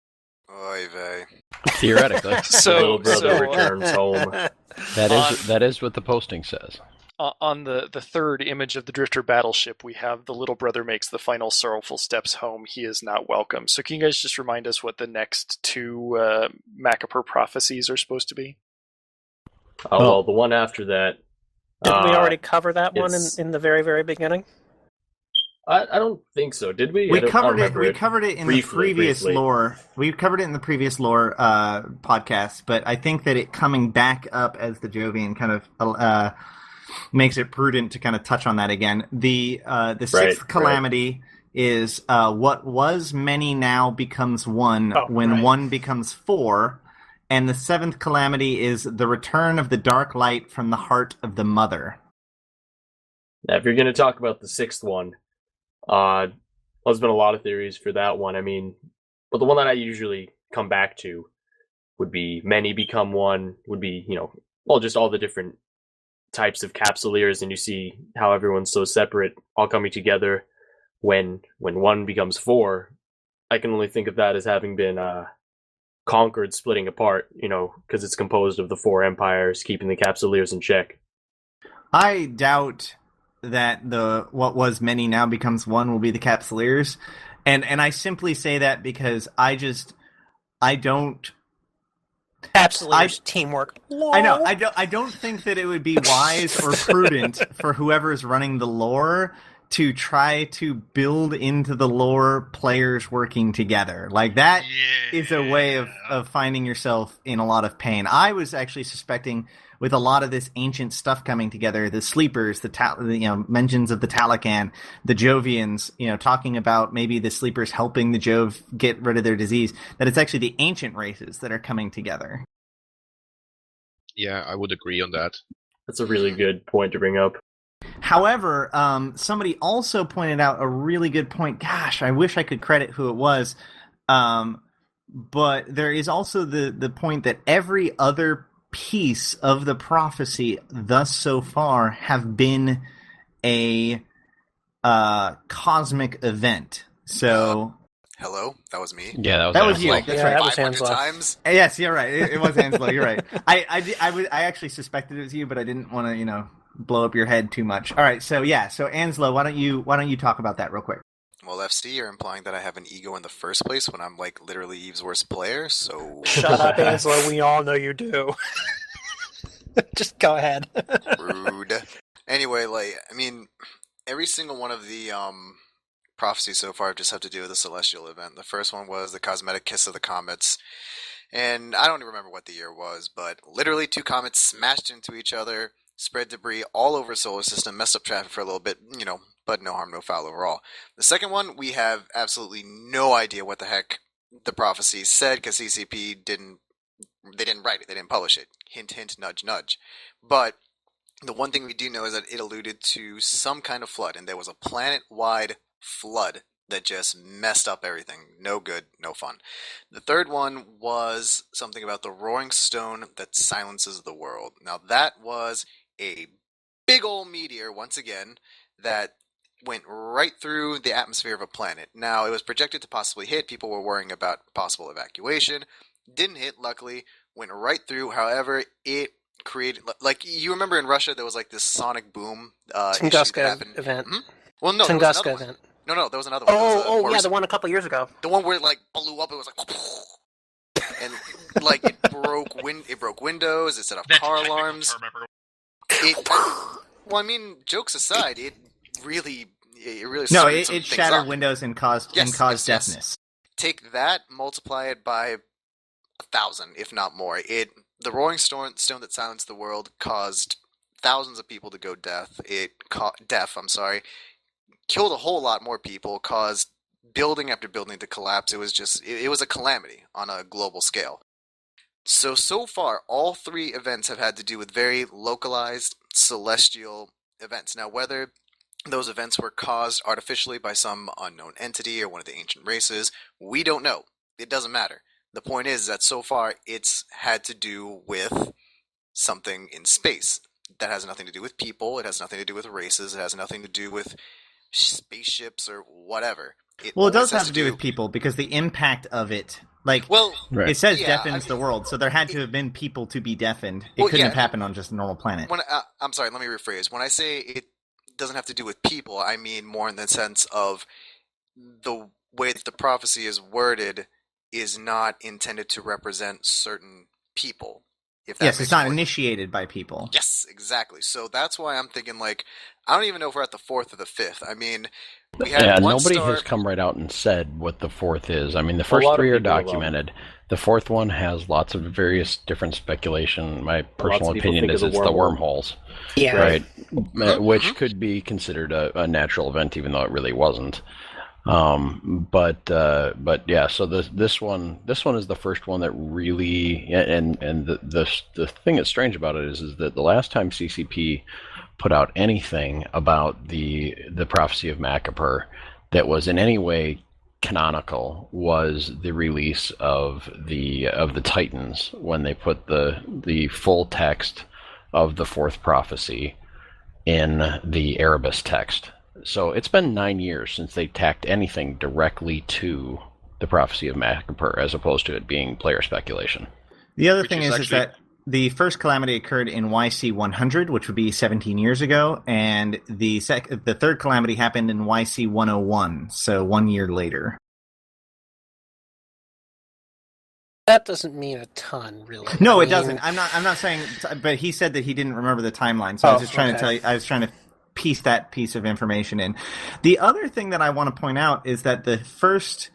Oy vey. Theoretically. Little brother returns home. That is what the posting says. On the third image of the Drifter battleship, we have the little brother makes the final sorrowful steps home. He is not welcome. So can you guys just remind us what the next two Macabre prophecies are supposed to be? Well, the one after that. Didn't we already cover that one in the very, very beginning? I don't think so. Did we? We covered it in the previous lore. We covered it in the previous lore podcast, but I think that it coming back up as the Jovian kind of makes it prudent to kind of touch on that again. The sixth calamity is what was many now becomes one when one becomes four. And the seventh calamity is the return of the dark light from the heart of the mother. Now, if you're going to talk about the sixth one, there's been a lot of theories for that one. I mean, but the one that I usually come back to would be many become one, would be, just all the different types of capsuleers, and you see how everyone's so separate, all coming together when one becomes four. I can only think of that as having been Concord splitting apart, because it's composed of the four empires keeping the capsuleers in check. I doubt that what was many now becomes one will be the capsuleers, and I simply say that because I don't. Capsuleers teamwork. I know. I don't think that it would be wise or prudent for whoever's running the lore to try to build into the lore players working together. Like, that is a way of finding yourself in a lot of pain. I was actually suspecting, with a lot of this ancient stuff coming together, the sleepers, the mentions of the Talican, the Jovians, talking about maybe the sleepers helping the Jove get rid of their disease, that it's actually the ancient races that are coming together. Yeah, I would agree on that. That's a really good point to bring up. However, somebody also pointed out a really good point. Gosh, I wish I could credit who it was. But there is also the point that every other piece of the prophecy thus so far have been a cosmic event. So Hello, that was me. Yeah, that was you. Like, That's yeah, right. that was 500 Hanslow. times. Yes, you're right. It was Angelo. You're right. I actually suspected it was you, but I didn't want to, blow up your head too much. All right. So yeah. So Angelo, why don't you talk about that real quick? Well, FC, you're implying that I have an ego in the first place when I'm like literally Eve's worst player. So Shut up, Angelo. We all know you do. Just go ahead. rude. Anyway, every single one of the prophecies so far just have to do with the celestial event. The first one was the cosmetic kiss of the comets. And I don't even remember what the year was, but literally 2 comets smashed into each other, spread debris all over the solar system, messed up traffic for a little bit, but no harm, no foul overall. The second one, we have absolutely no idea what the heck the prophecy said, because CCP didn't write it, they didn't publish it. Hint, hint, nudge, nudge. But the one thing we do know is that it alluded to some kind of flood, and there was a planet-wide flood that just messed up everything. No good, no fun. The third one was something about the roaring stone that silences the world. Now that was a big old meteor, once again, that went right through the atmosphere of a planet. Now, it was projected to possibly hit. People were worrying about possible evacuation. Didn't hit, luckily. Went right through. However, it created... Like, you remember in Russia, there was like this sonic boom Tunguska event. Hmm? Well, no, there was Tunguska another one. event. No, there was another one. Yeah, the one a couple years ago. The one where it like blew up. It was like, and like it broke windows. It set off car alarms. Well, I mean, jokes aside, it really No, it shattered windows and caused deafness. Yes. Take that, multiply it by 1,000, if not more. The roaring stone that silenced the world caused thousands of people to go deaf. Killed a whole lot more people, caused building after building to collapse. It was a calamity on a global scale. So far, all 3 events have had to do with very localized celestial events. Now, whether those events were caused artificially by some unknown entity or one of the ancient races, we don't know. It doesn't matter. The point is that so far, it's had to do with something in space. That has nothing to do with people. It has nothing to do with races. It has nothing to do with spaceships or whatever. It does have to do with people, because the impact of it, it says deafens the world, so there had to have been people to be deafened. It couldn't have happened on just a normal planet. I'm sorry, let me rephrase. When I say it doesn't have to do with people, I mean more in the sense of the way that the prophecy is worded is not intended to represent certain people. Yes, it's not initiated by people. Yes, exactly. So that's why I'm thinking, I don't even know if we're at the 4th or the 5th. I mean, we had nobody has come right out and said what the 4th is. I mean, the first 3 are documented. The 4th one has lots of various different speculation. My personal opinion is it's the wormholes. Yeah. Right? Which could be considered a natural event, even though it really wasn't. But yeah, so this one is the first one that really, and the thing that's strange about it is that the last time CCP put out anything about the prophecy of Macapur that was in any way canonical was the release of the Titans, when they put the full text of the 4th prophecy in the Erebus text. So it's been 9 years since they tacked anything directly to the prophecy of Macapur, as opposed to it being player speculation. The other thing is that the first calamity occurred in YC 100, which would be 17 years ago, and the third calamity happened in YC 101, so 1 year later. That doesn't mean a ton, really. No, it doesn't. I'm not saying, but he said that he didn't remember the timeline, so I was just trying to tell you. I was trying to piece that piece of information in. The other thing that I want to point out is that the first,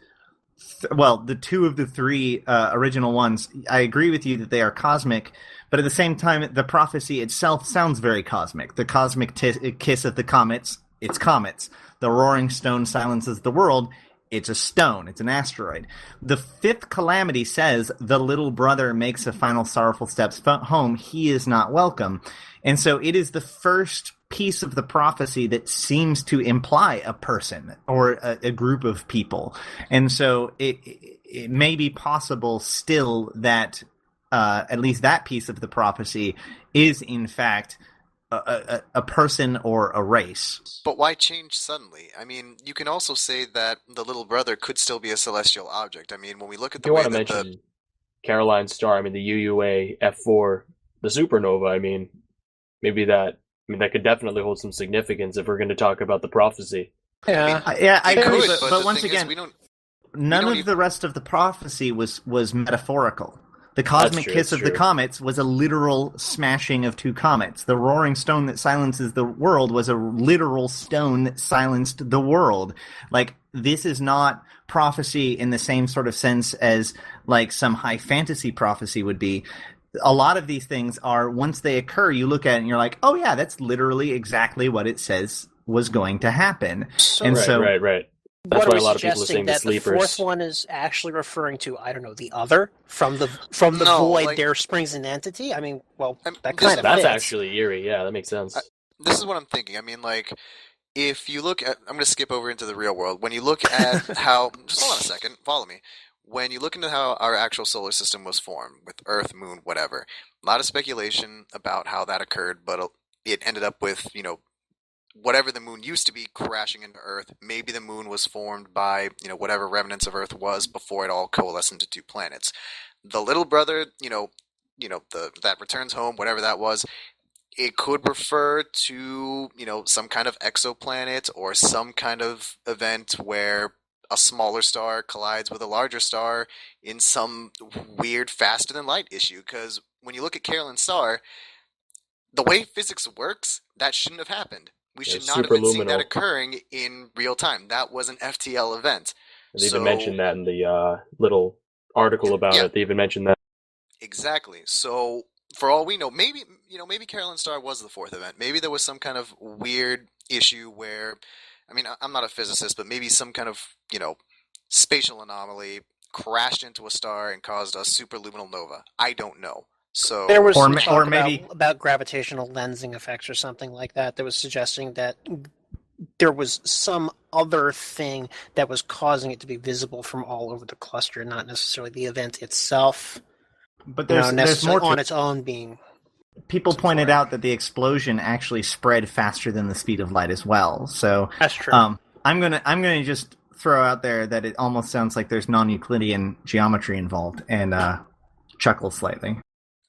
the 2 of the 3 original ones, I agree with you that they are cosmic, but at the same time, the prophecy itself sounds very cosmic. The cosmic kiss of the comets, it's comets. The roaring stone silences the world, it's a stone, it's an asteroid. The 5th calamity says, the little brother makes a final sorrowful steps home, he is not welcome. And so it is the first piece of the prophecy that seems to imply a person or a group of people. And so it may be possible still that at least that piece of the prophecy is in fact a person or a race. But why change suddenly? I mean, you can also say that the little brother could still be a celestial object. I mean, when we look at If the you way want to that mention Caroline's star, I mean, the UUA F4, the supernova, I mean, maybe that could definitely hold some significance if we're going to talk about the prophecy. Yeah, I agree, could, but the once thing again, is, none don't of even- the rest of the prophecy was metaphorical. The cosmic true, kiss that's of the true. comets was a literal smashing of two comets. The roaring stone that silences the world was a literal stone that silenced the world. Like, this is not prophecy in the same sort of sense as, like, some high fantasy prophecy would be. A lot of these things are, once they occur, you look at it and you're like, oh yeah, that's literally exactly what it says was going to happen. Right. That's what why are a we lot of people are suggesting saying the that the sleepers. fourth one is actually referring to, I don't know, the other from the No, void? like- There springs an entity. I mean, well, that this kind is- of That's fits. actually eerie. Yeah, that makes sense. This is what I'm thinking. I mean, like, if you look at, I'm going to skip over into the real world. When you look at how, just hold on a second, follow me. When you look into how our actual solar system was formed, with Earth, Moon, whatever, a lot of speculation about how that occurred, but it ended up with, whatever the moon used to be crashing into Earth. Maybe the moon was formed by, whatever remnants of Earth was before it all coalesced into two planets. The little brother, that returns home, whatever that was, it could refer to, some kind of exoplanet or some kind of event where a smaller star collides with a larger star in some weird faster than light issue. Because when you look at Caroline's star, the way physics works, that shouldn't have happened. We should not have been seeing that occurring in real time. That was an FTL event. They even mentioned that in the little article about it. They even mentioned that. Exactly. So, for all we know, maybe Caroline's star was the fourth event. Maybe there was some kind of weird issue where, I mean, I'm not a physicist, but maybe some kind of, spatial anomaly crashed into a star and caused a superluminal nova. I don't know. So There was some Or talk maybe- about gravitational lensing effects or something like that. That was suggesting that there was some other thing that was causing it to be visible from all over the cluster, not necessarily the event itself. But there's necessarily more to on it. its own being. People pointed out that the explosion actually spread faster than the speed of light as well. So That's true. I'm gonna just throw out there that it almost sounds like there's non-Euclidean geometry involved, and chuckle slightly.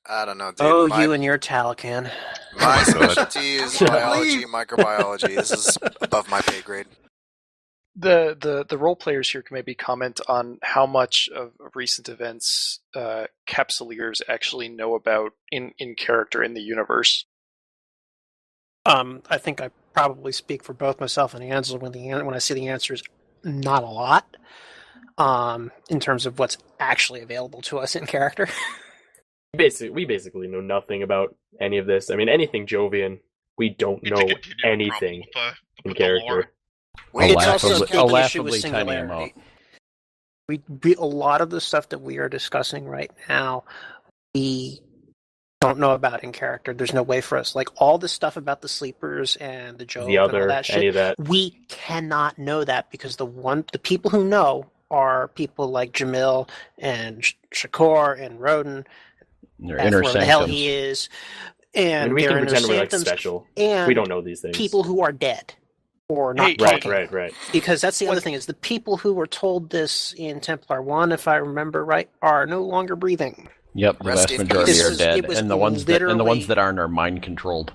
I don't know, dude. Oh, you and your Talican. My specialty is biology, microbiology. This is above my pay grade. The role players here can maybe comment on how much of recent events Capsuleers actually know about in character in the universe. I think I probably speak for both myself and Ansel when I see the answers. Not a lot, in terms of what's actually available to us in character. We basically know nothing about any of this. I mean, anything Jovian, we don't know anything in character. It's also A a big issue with laughably tiny Singularity. amount. A lot of the stuff that we are discussing right now, we don't know about in character. There's no way for us. Like, all the stuff about the sleepers and the Jove The other, and all that shit, any of that. we cannot know that because the people who know are people like Jamil and Shakor and Roden. Their F, inner wherever the hell sanctums. he is. I And mean, we their can inner pretend we're like sanctums, special. and We don't know these things. people who are dead or not Hey, talking. Right. Because that's the other thing, is the people who were told this in Templar 1, if I remember right, are no longer breathing. Yep, the Rest vast in majority peace. are dead, It was and the ones that aren't are mind controlled.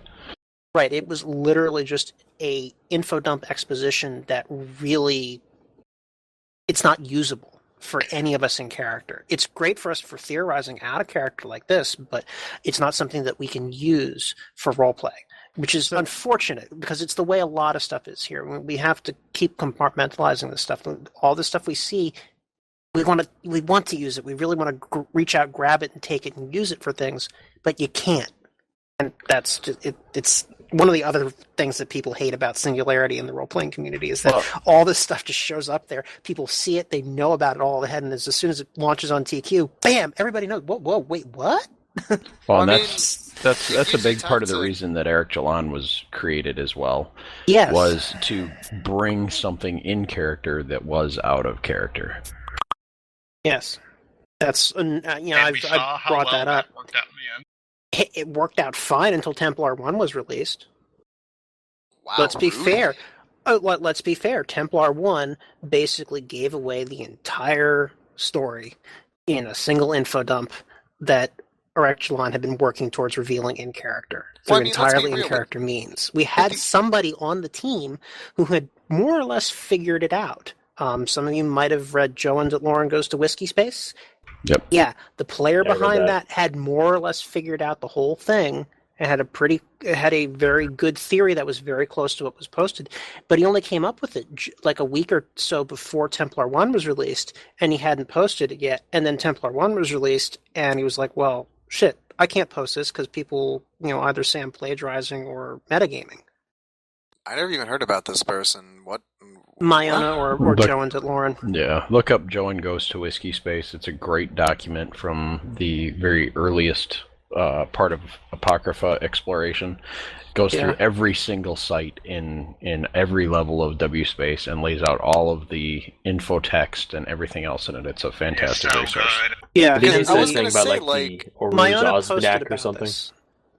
Right, it was literally just a info dump exposition that really, it's not usable for any of us in character. It's great for us for theorizing out a character like this, but it's not something that we can use for roleplay, which is unfortunate because it's the way a lot of stuff is here. We have to keep compartmentalizing this stuff. All the stuff we see, we want to use it. We really want to reach out, grab it, and take it and use it for things, but you can't. And that's just, it's one of the other things that people hate about Singularity in the role-playing community is that all this stuff just shows up there. People see it, they know about it all ahead, and as soon as it launches on TQ, bam, everybody knows. Whoa, wait, what? Well, and I mean, that's a big part of the reason that Eric Jalan was created as well. Yes. Was to bring something in character that was out of character. Yes. That's, And I've we saw how brought well that up. worked out in the end. it worked out fine until Templar 1 was released. Wow, Let's be rude. fair. Let's be fair. Templar 1 basically gave away the entire story in a single info dump that Echelon had been working towards revealing in character through entirely in character means. We had somebody on the team who had more or less figured it out. Some of you might have read Joe and Lauren Goes to Whiskey Space. Yep. Yeah, the player Yeah, I read behind that. that had more or less figured out the whole thing. It had a very good theory that was very close to what was posted, but he only came up with it like a week or so before Templar 1 was released, and he hadn't posted it yet. And then Templar 1 was released, and he was like, well, shit, I can't post this because people, either say I'm plagiarizing or metagaming. I never even heard about this person. What? Mayona or Joe and Lauren. Yeah, look up Joe and Goes to Whiskey Space. It's a great document from the very earliest part of Apocrypha exploration. Goes through every single site in every level of W Space and lays out all of the info text and everything else in it. It's a fantastic resource. Yeah, Did he say I was something gonna about say, the Oruz Mayona posted Ozbadak or about something? this.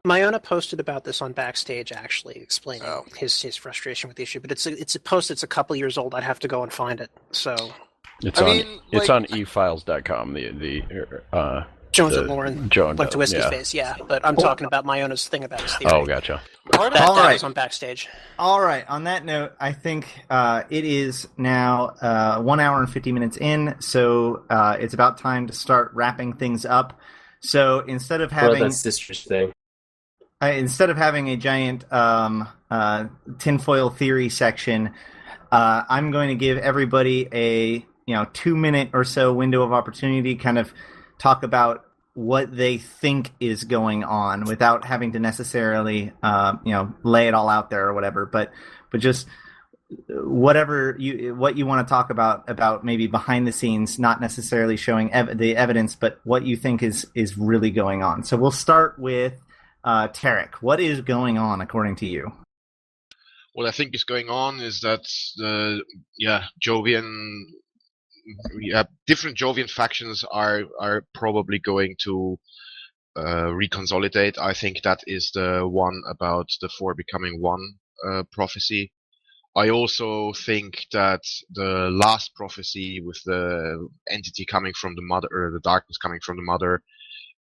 Mayona posted about this on Backstage, actually, explaining his frustration with the issue. But it's a post that's a couple years old. I'd have to go and find it. So It's on efiles.com. The Jones and Lauren went to Whiskey Space, but I'm talking about Mayona's thing about his theory. Oh, gotcha. That was on Backstage. All right. On that note, I think it is now 1 hour and 50 minutes in, so it's about time to start wrapping things up. So instead of having that sister's thing. Instead of having a giant tinfoil theory section, I'm going to give everybody a 2-minute or so window of opportunity, kind of talk about what they think is going on without having to necessarily lay it all out there or whatever, but just whatever what you want to talk about maybe behind the scenes, not necessarily showing the evidence, but what you think is really going on. So we'll start with Tarek. What is going on according to you? What I think is going on is that the Jovian, different Jovian factions are probably going to reconsolidate. I think that is the one about the 4 becoming 1 prophecy. I also think that the last prophecy with the entity coming from the mother, or the darkness coming from the mother,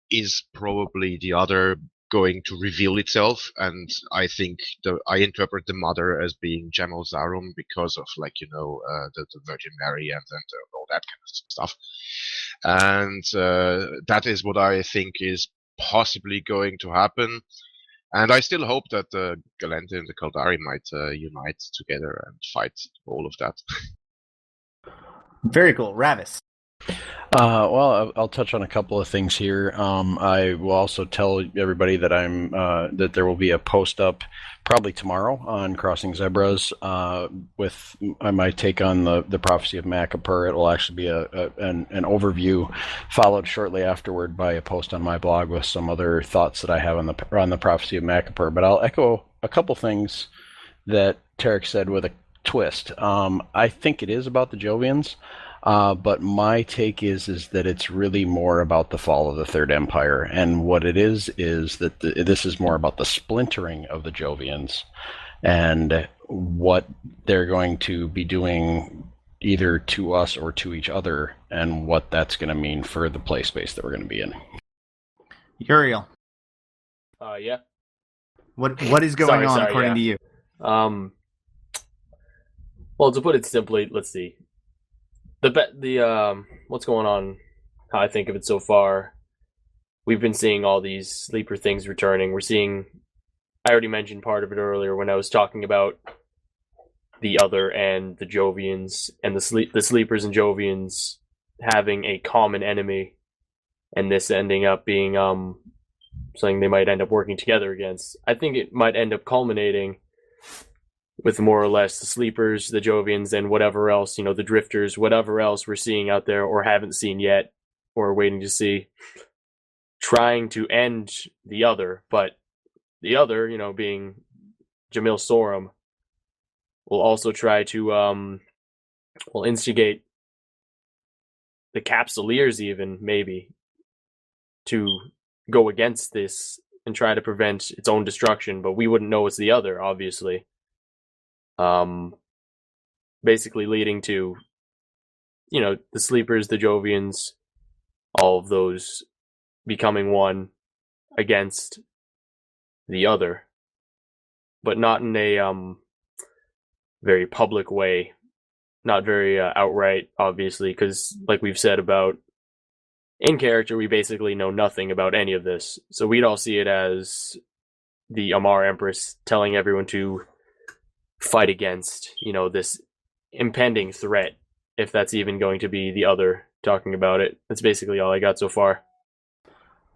is probably the other going to reveal itself, and I think I interpret the mother as being Gemel Zarum because of the Virgin Mary and all that kind of stuff, and that is what I think is possibly going to happen. And I still hope that the Gallente and the Kaldari might unite together and fight all of that. Very cool. Ravis. Well, I'll touch on a couple of things here. I will also tell everybody that that there will be a post up probably tomorrow on Crossing Zebras with my take on the prophecy of Macapur. It will actually be an overview followed shortly afterward by a post on my blog with some other thoughts that I have on the prophecy of Macapur. But I'll echo a couple things that Tarek said with a twist. I think it is about the Jovians. But my take is that it's really more about the fall of the Third Empire, and what it is that this is more about the splintering of the Jovians and what they're going to be doing either to us or to each other, and what that's going to mean for the play space that we're going to be in. Uriel. Yeah. What is going on according to you? Well, to put it simply, let's see. What's going on, how I think of it so far, we've been seeing all these sleeper things returning. I already mentioned part of it earlier when I was talking about the other and the Jovians and the sleepers and Jovians having a common enemy, and this ending up being something they might end up working together against. I think it might end up culminating with more or less the sleepers, the Jovians, and whatever else, the drifters, whatever else we're seeing out there or haven't seen yet or waiting to see, trying to end the other. But the other, being Jamil Sorum, will also try to will instigate the Capsuleers even, maybe, to go against this and try to prevent its own destruction, but we wouldn't know it's the other, obviously. Basically leading to, the Sleepers, the Jovians, all of those becoming one against the other, but not in a very public way, not very outright, obviously, because like we've said about in character, we basically know nothing about any of this. So we'd all see it as the Amar Empress telling everyone to fight against, this impending threat, if that's even going to be the other talking about it. That's basically all I got so far.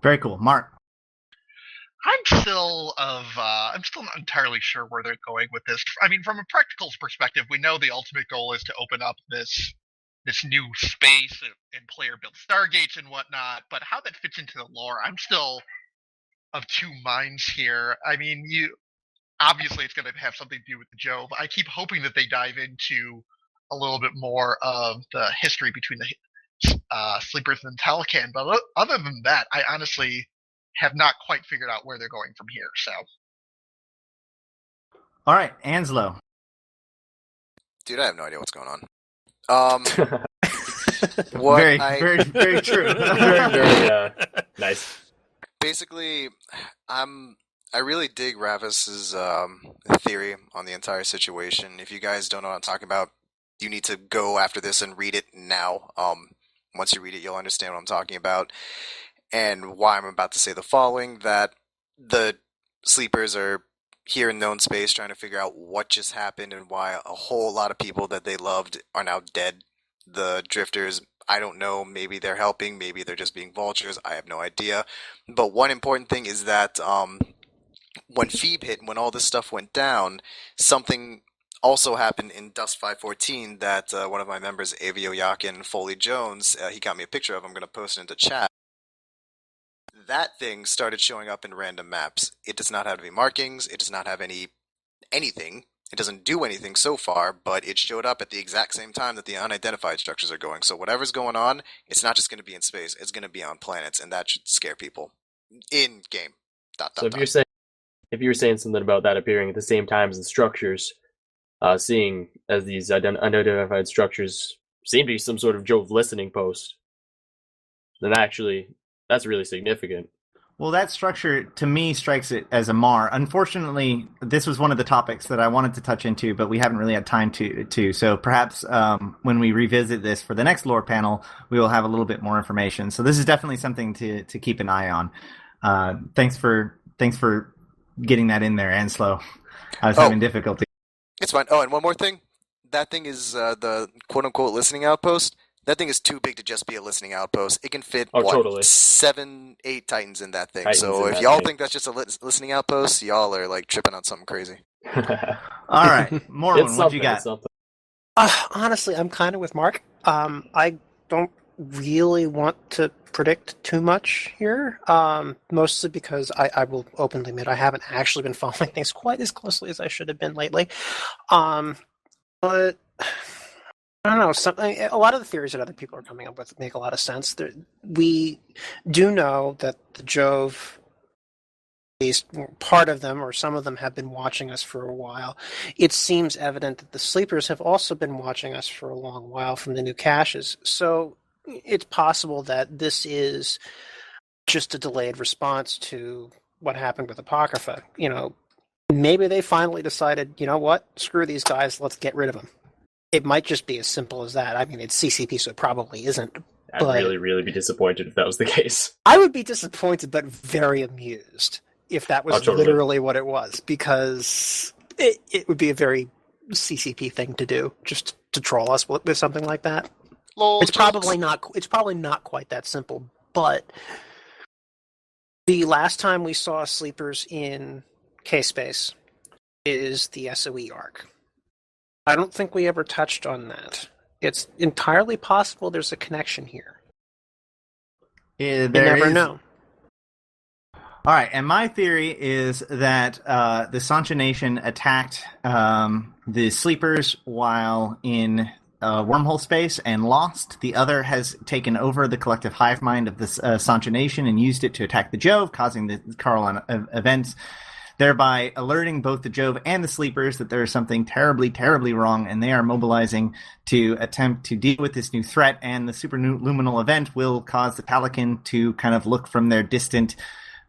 Very cool. Mark? I'm still not entirely sure where they're going with this. I mean, from a practical perspective, we know the ultimate goal is to open up this new space and player build stargates and whatnot, but how that fits into the lore, I'm still of two minds here. I mean, obviously it's going to have something to do with the Jove. I keep hoping that they dive into a little bit more of the history between the Sleepers and Talican, but other than that, I honestly have not quite figured out where they're going from here. So, all right, Anslo. Dude, I have no idea what's going on. Very true. very nice. Basically, I really dig Ravis's theory on the entire situation. If you guys don't know what I'm talking about, you need to go after this and read it now. Once you read it, you'll understand what I'm talking about and why I'm about to say the following, that the Sleepers are here in known space trying to figure out what just happened and why a whole lot of people that they loved are now dead. The Drifters, I don't know, maybe they're helping, maybe they're just being vultures, I have no idea. But one important thing is that when Phoebe hit, when all this stuff went down, something also happened in Dust 514 that one of my members, Avio Yakin Foley Jones, he got me a picture of. I'm going to post it into chat. That thing started showing up in random maps. It does not have any markings. It does not have anything. It doesn't do anything so far, but it showed up at the exact same time that the unidentified structures are going. So whatever's going on, it's not just going to be in space. It's going to be on planets, and that should scare people in game. So if you were saying something about that appearing at the same time as the structures, seeing as these unidentified structures seem to be some sort of Jove listening post, then actually that's really significant. Well, that structure, to me, strikes it as a Mar. Unfortunately, this was one of the topics that I wanted to touch into, but we haven't really had time to. So perhaps when we revisit this for the next lore panel, we will have a little bit more information. So this is definitely something to keep an eye on. Thanks for getting that in there, Anslo. I was having difficulty. It's fine. Oh, and one more thing. That thing is the quote-unquote listening outpost. That thing is too big to just be a listening outpost. It can fit, totally. 7-8 Titans in that thing. So if y'all think that's just a listening outpost, y'all are like tripping on something crazy. All right. Morwen, what you got? Honestly, I'm kind of with Mark. I don't really want to predict too much here, mostly because I will openly admit I haven't actually been following things quite as closely as I should have been lately. But I don't know. A lot of the theories that other people are coming up with make a lot of sense. We do know that the Jove, at least part of them or some of them, have been watching us for a while. It seems evident that the Sleepers have also been watching us for a long while from the new caches. So it's possible that this is just a delayed response to what happened with Apocrypha. Maybe they finally decided, you know what, screw these guys, let's get rid of them. It might just be as simple as that. I mean, it's CCP, so it probably isn't. I'd really, really be disappointed if that was the case. I would be disappointed, but very amused if that was totally. Literally what it was, because it would be a very CCP thing to do, just to troll us with something like that. It's probably not quite that simple, but the last time we saw Sleepers in K-Space is the SOE arc. I don't think we ever touched on that. It's entirely possible there's a connection here. You never know. All right, and my theory is that the Sancha Nation attacked the Sleepers while in wormhole space and lost. The other has taken over the collective hive mind of this Sancha nation and used it to attack the Jove, causing the Carlon events, thereby alerting both the Jove and the Sleepers that there is something terribly, terribly wrong, and they are mobilizing to attempt to deal with this new threat, and the superluminal event will cause the Talican to kind of look from their distant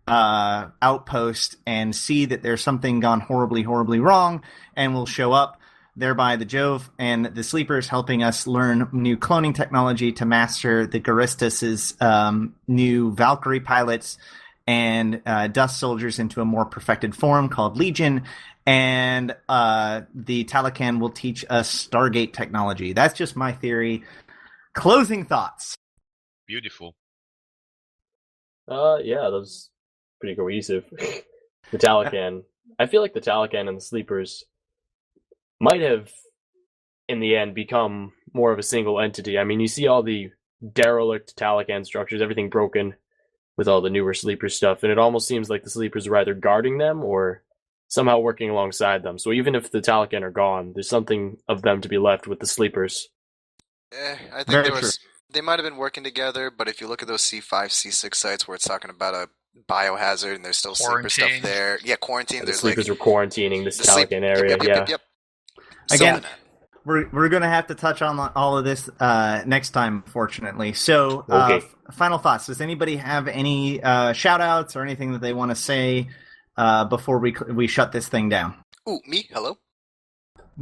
outpost and see that there's something gone horribly, horribly wrong, and will show up, thereby the Jove and the Sleepers helping us learn new cloning technology to master the Garistas' new Valkyrie pilots and Dust Soldiers into a more perfected form called Legion, and the Talican will teach us Stargate technology. That's just my theory. Closing thoughts. Beautiful. Yeah, that was pretty cohesive. The Talican. I feel like the Talican and the Sleepers might have, in the end, become more of a single entity. I mean, you see all the derelict Talican structures, everything broken with all the newer Sleeper stuff, and it almost seems like the Sleepers are either guarding them or somehow working alongside them. So even if the Talican are gone, there's something of them to be left with the Sleepers. I think they might have been working together, but if you look at those C5, C6 sites where it's talking about a biohazard and there's still Sleeper stuff there. Yeah, quarantine. Yeah, the Sleepers were quarantining this Talican area. Yep. Again, we're going to have to touch on all of this next time, fortunately. So, okay. Final thoughts. Does anybody have any shout-outs or anything that they want to say before we shut this thing down? Ooh, me? Hello?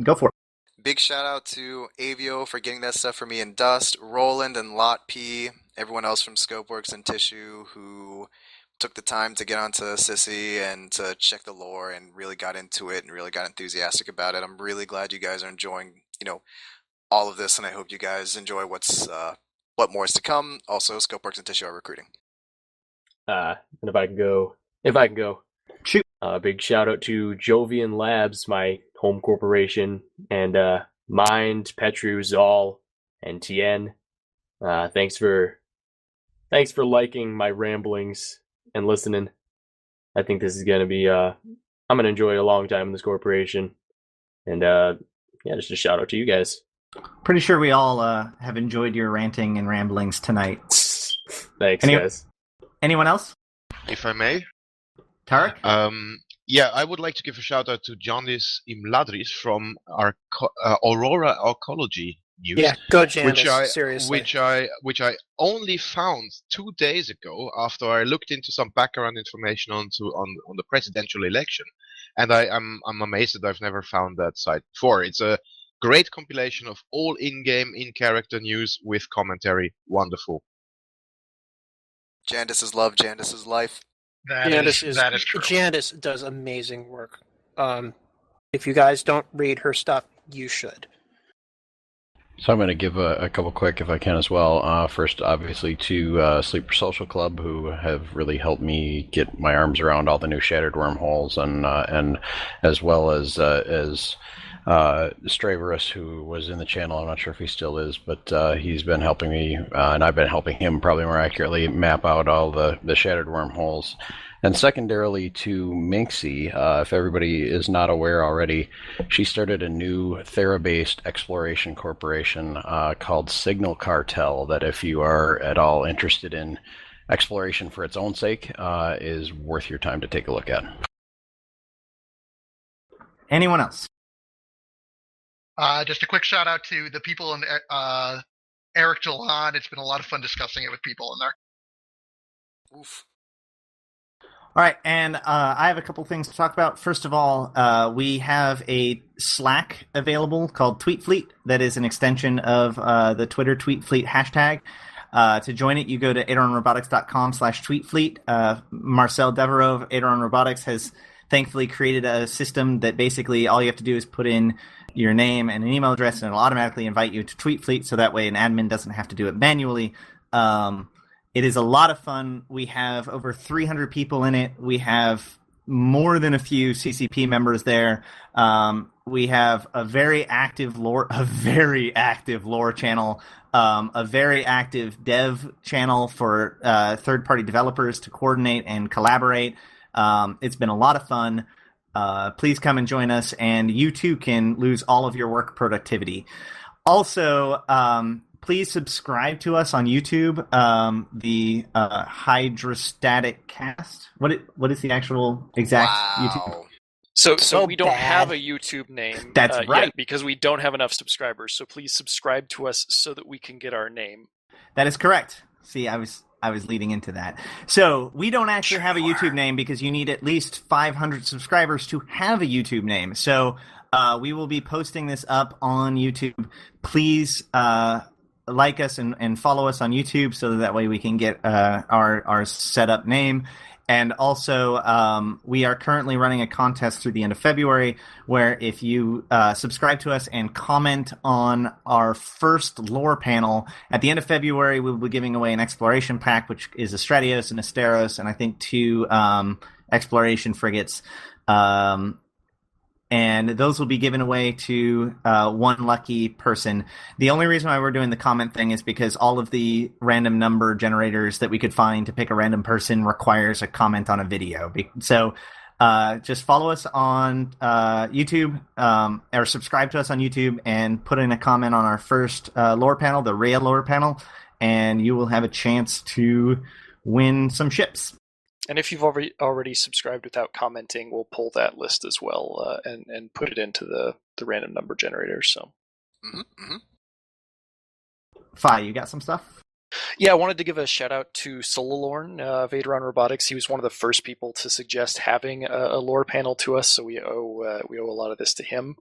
Go for it. Big shout-out to Avio for getting that stuff for me and Dust, Roland and Lot P, everyone else from Scopeworks and Tissue who took the time to get onto Sissy and to check the lore and really got into it and really got enthusiastic about it. I'm really glad you guys are enjoying, all of this, and I hope you guys enjoy what more is to come. Also, Scopeworks and Tissue are recruiting. And if I can go, shoot. Big shout out to Jovian Labs, my home corporation, and Mind, Petru, Zal, and Tien. Thanks for liking my ramblings and listening. I think this is going to be, I'm going to enjoy a long time in this corporation. And just a shout out to you guys. Pretty sure we all have enjoyed your ranting and ramblings tonight. Thanks, guys. Anyone else? If I may? Tarek? I would like to give a shout out to Janis Imladris from our Aurora Arcology News. Yeah, go Janis, seriously. Which I only found 2 days ago after I looked into some background information on the presidential election, and I'm amazed that I've never found that site before. It's a great compilation of all in-game, in-character news with commentary. Wonderful. Jandis is love, Jandis is life. That is true. Jandis does amazing work. If you guys don't read her stuff, you should. So I'm going to give a couple quick, if I can, as well. First, obviously, to Sleeper Social Club, who have really helped me get my arms around all the new Shattered Wormholes, and as well as Straverus, who was in the channel. I'm not sure if he still is, but he's been helping me, and I've been helping him probably more accurately map out all the Shattered Wormholes. And secondarily to Minxie, if everybody is not aware already, she started a new Thera-based exploration corporation called Signal Cartel that, if you are at all interested in exploration for its own sake, is worth your time to take a look at. Anyone else? Just a quick shout out to the people in Eric Jalan. It's been a lot of fun discussing it with people in there. Oof. All right, and I have a couple things to talk about. First of all, we have a Slack available called TweetFleet that is an extension of the Twitter TweetFleet hashtag. To join it, you go to adoronrobotics.com/tweetfleet. Marcel Devereaux of Adoron Robotics has thankfully created a system that basically all you have to do is put in your name and an email address, and it'll automatically invite you to TweetFleet, so that way an admin doesn't have to do it manually. It is a lot of fun. We have over 300 people in it. We have more than a few CCP members there. We have a very active lore channel, a very active dev channel for third-party developers to coordinate and collaborate. It's been a lot of fun. Please come and join us, and you too can lose all of your work productivity. Also, please subscribe to us on YouTube. The Hydrostatic Cast. What is the actual exact YouTube? So we don't bad. have a YouTube name. That's right. Yet because we don't have enough subscribers. So please subscribe to us so that we can get our name. That is correct. See, I was leading into that. So we don't actually have a YouTube name because you need at least 500 subscribers to have a YouTube name. So we will be posting this up on YouTube. Please like us and follow us on YouTube so that way we can get our setup name. And also, we are currently running a contest through the end of February where if you subscribe to us and comment on our first lore panel, at the end of February, we'll be giving away an exploration pack, which is a Stratios and a Steros, and I think 2 exploration frigates. And those will be given away to 1 lucky person. The only reason why we're doing the comment thing is because all of the random number generators that we could find to pick a random person requires a comment on a video. So just follow us on YouTube, or subscribe to us on YouTube, and put in a comment on our first lore panel, the Rhea lore panel, and you will have a chance to win some ships. And if you've already subscribed without commenting, we'll pull that list as well and put it into the random number generator. So, Fi, you got some stuff? Yeah, I wanted to give a shout out to Solalorn, Vaderon Robotics. He was one of the first people to suggest having a lore panel to us, so we owe a lot of this to him.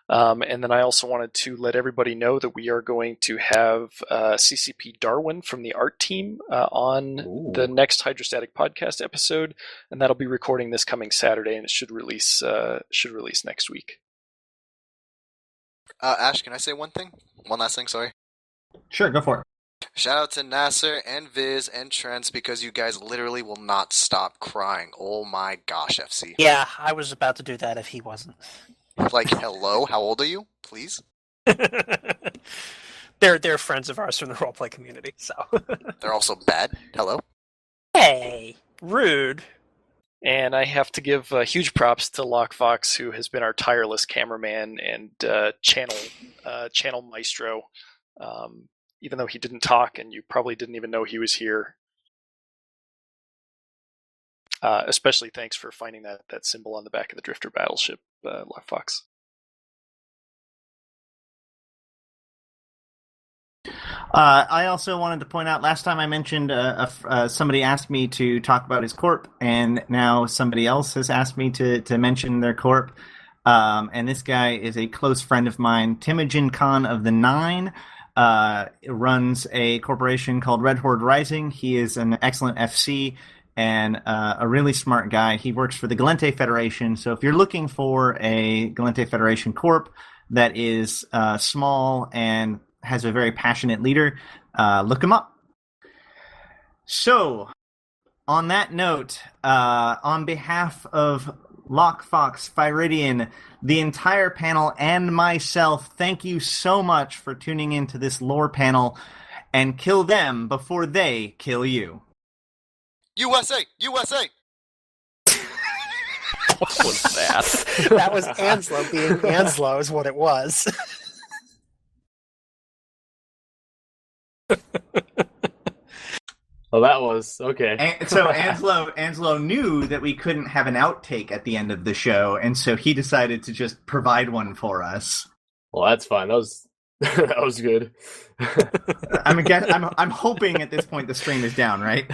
And then I also wanted to let everybody know that we are going to have CCP Darwin from the art team on the next Hydrostatic podcast episode, and that'll be recording this coming Saturday, and it should release next week. Ash, can I say one thing? One last thing, sorry. Sure, go for it. Shout out to Nasser and Viz and Trents because you guys literally will not stop crying. Oh my gosh, FC. Yeah, I was about to do that if he wasn't. Like, hello, how old are you? Please? They're friends of ours from the roleplay community, so. They're also bad? Hello? Hey, rude. And I have to give huge props to Lockefox, who has been our tireless cameraman and channel maestro. Even though he didn't talk and you probably didn't even know he was here. Especially thanks for finding that symbol on the back of the Drifter battleship, Lockefox. I also wanted to point out, last time I mentioned somebody asked me to talk about his corp, and now somebody else has asked me to mention their corp. And this guy is a close friend of mine, Timujin Khan of the Nine. Runs a corporation called Red Horde Rising. He is an excellent FC and a really smart guy. He works for the Gallente Federation. So if you're looking for a Gallente Federation corp that is small and has a very passionate leader, look him up. So, on that note, on behalf of Lockefox, Fyridian, the entire panel, and myself, thank you so much for tuning into this lore panel, and kill them before they kill you. USA! USA! What was that? That was Anslo being Anslo is what it was. Well, that was okay. So Anslo knew that we couldn't have an outtake at the end of the show, and so he decided to just provide one for us. Well, that's fine. That was good. I'm hoping at this point the stream is down, right?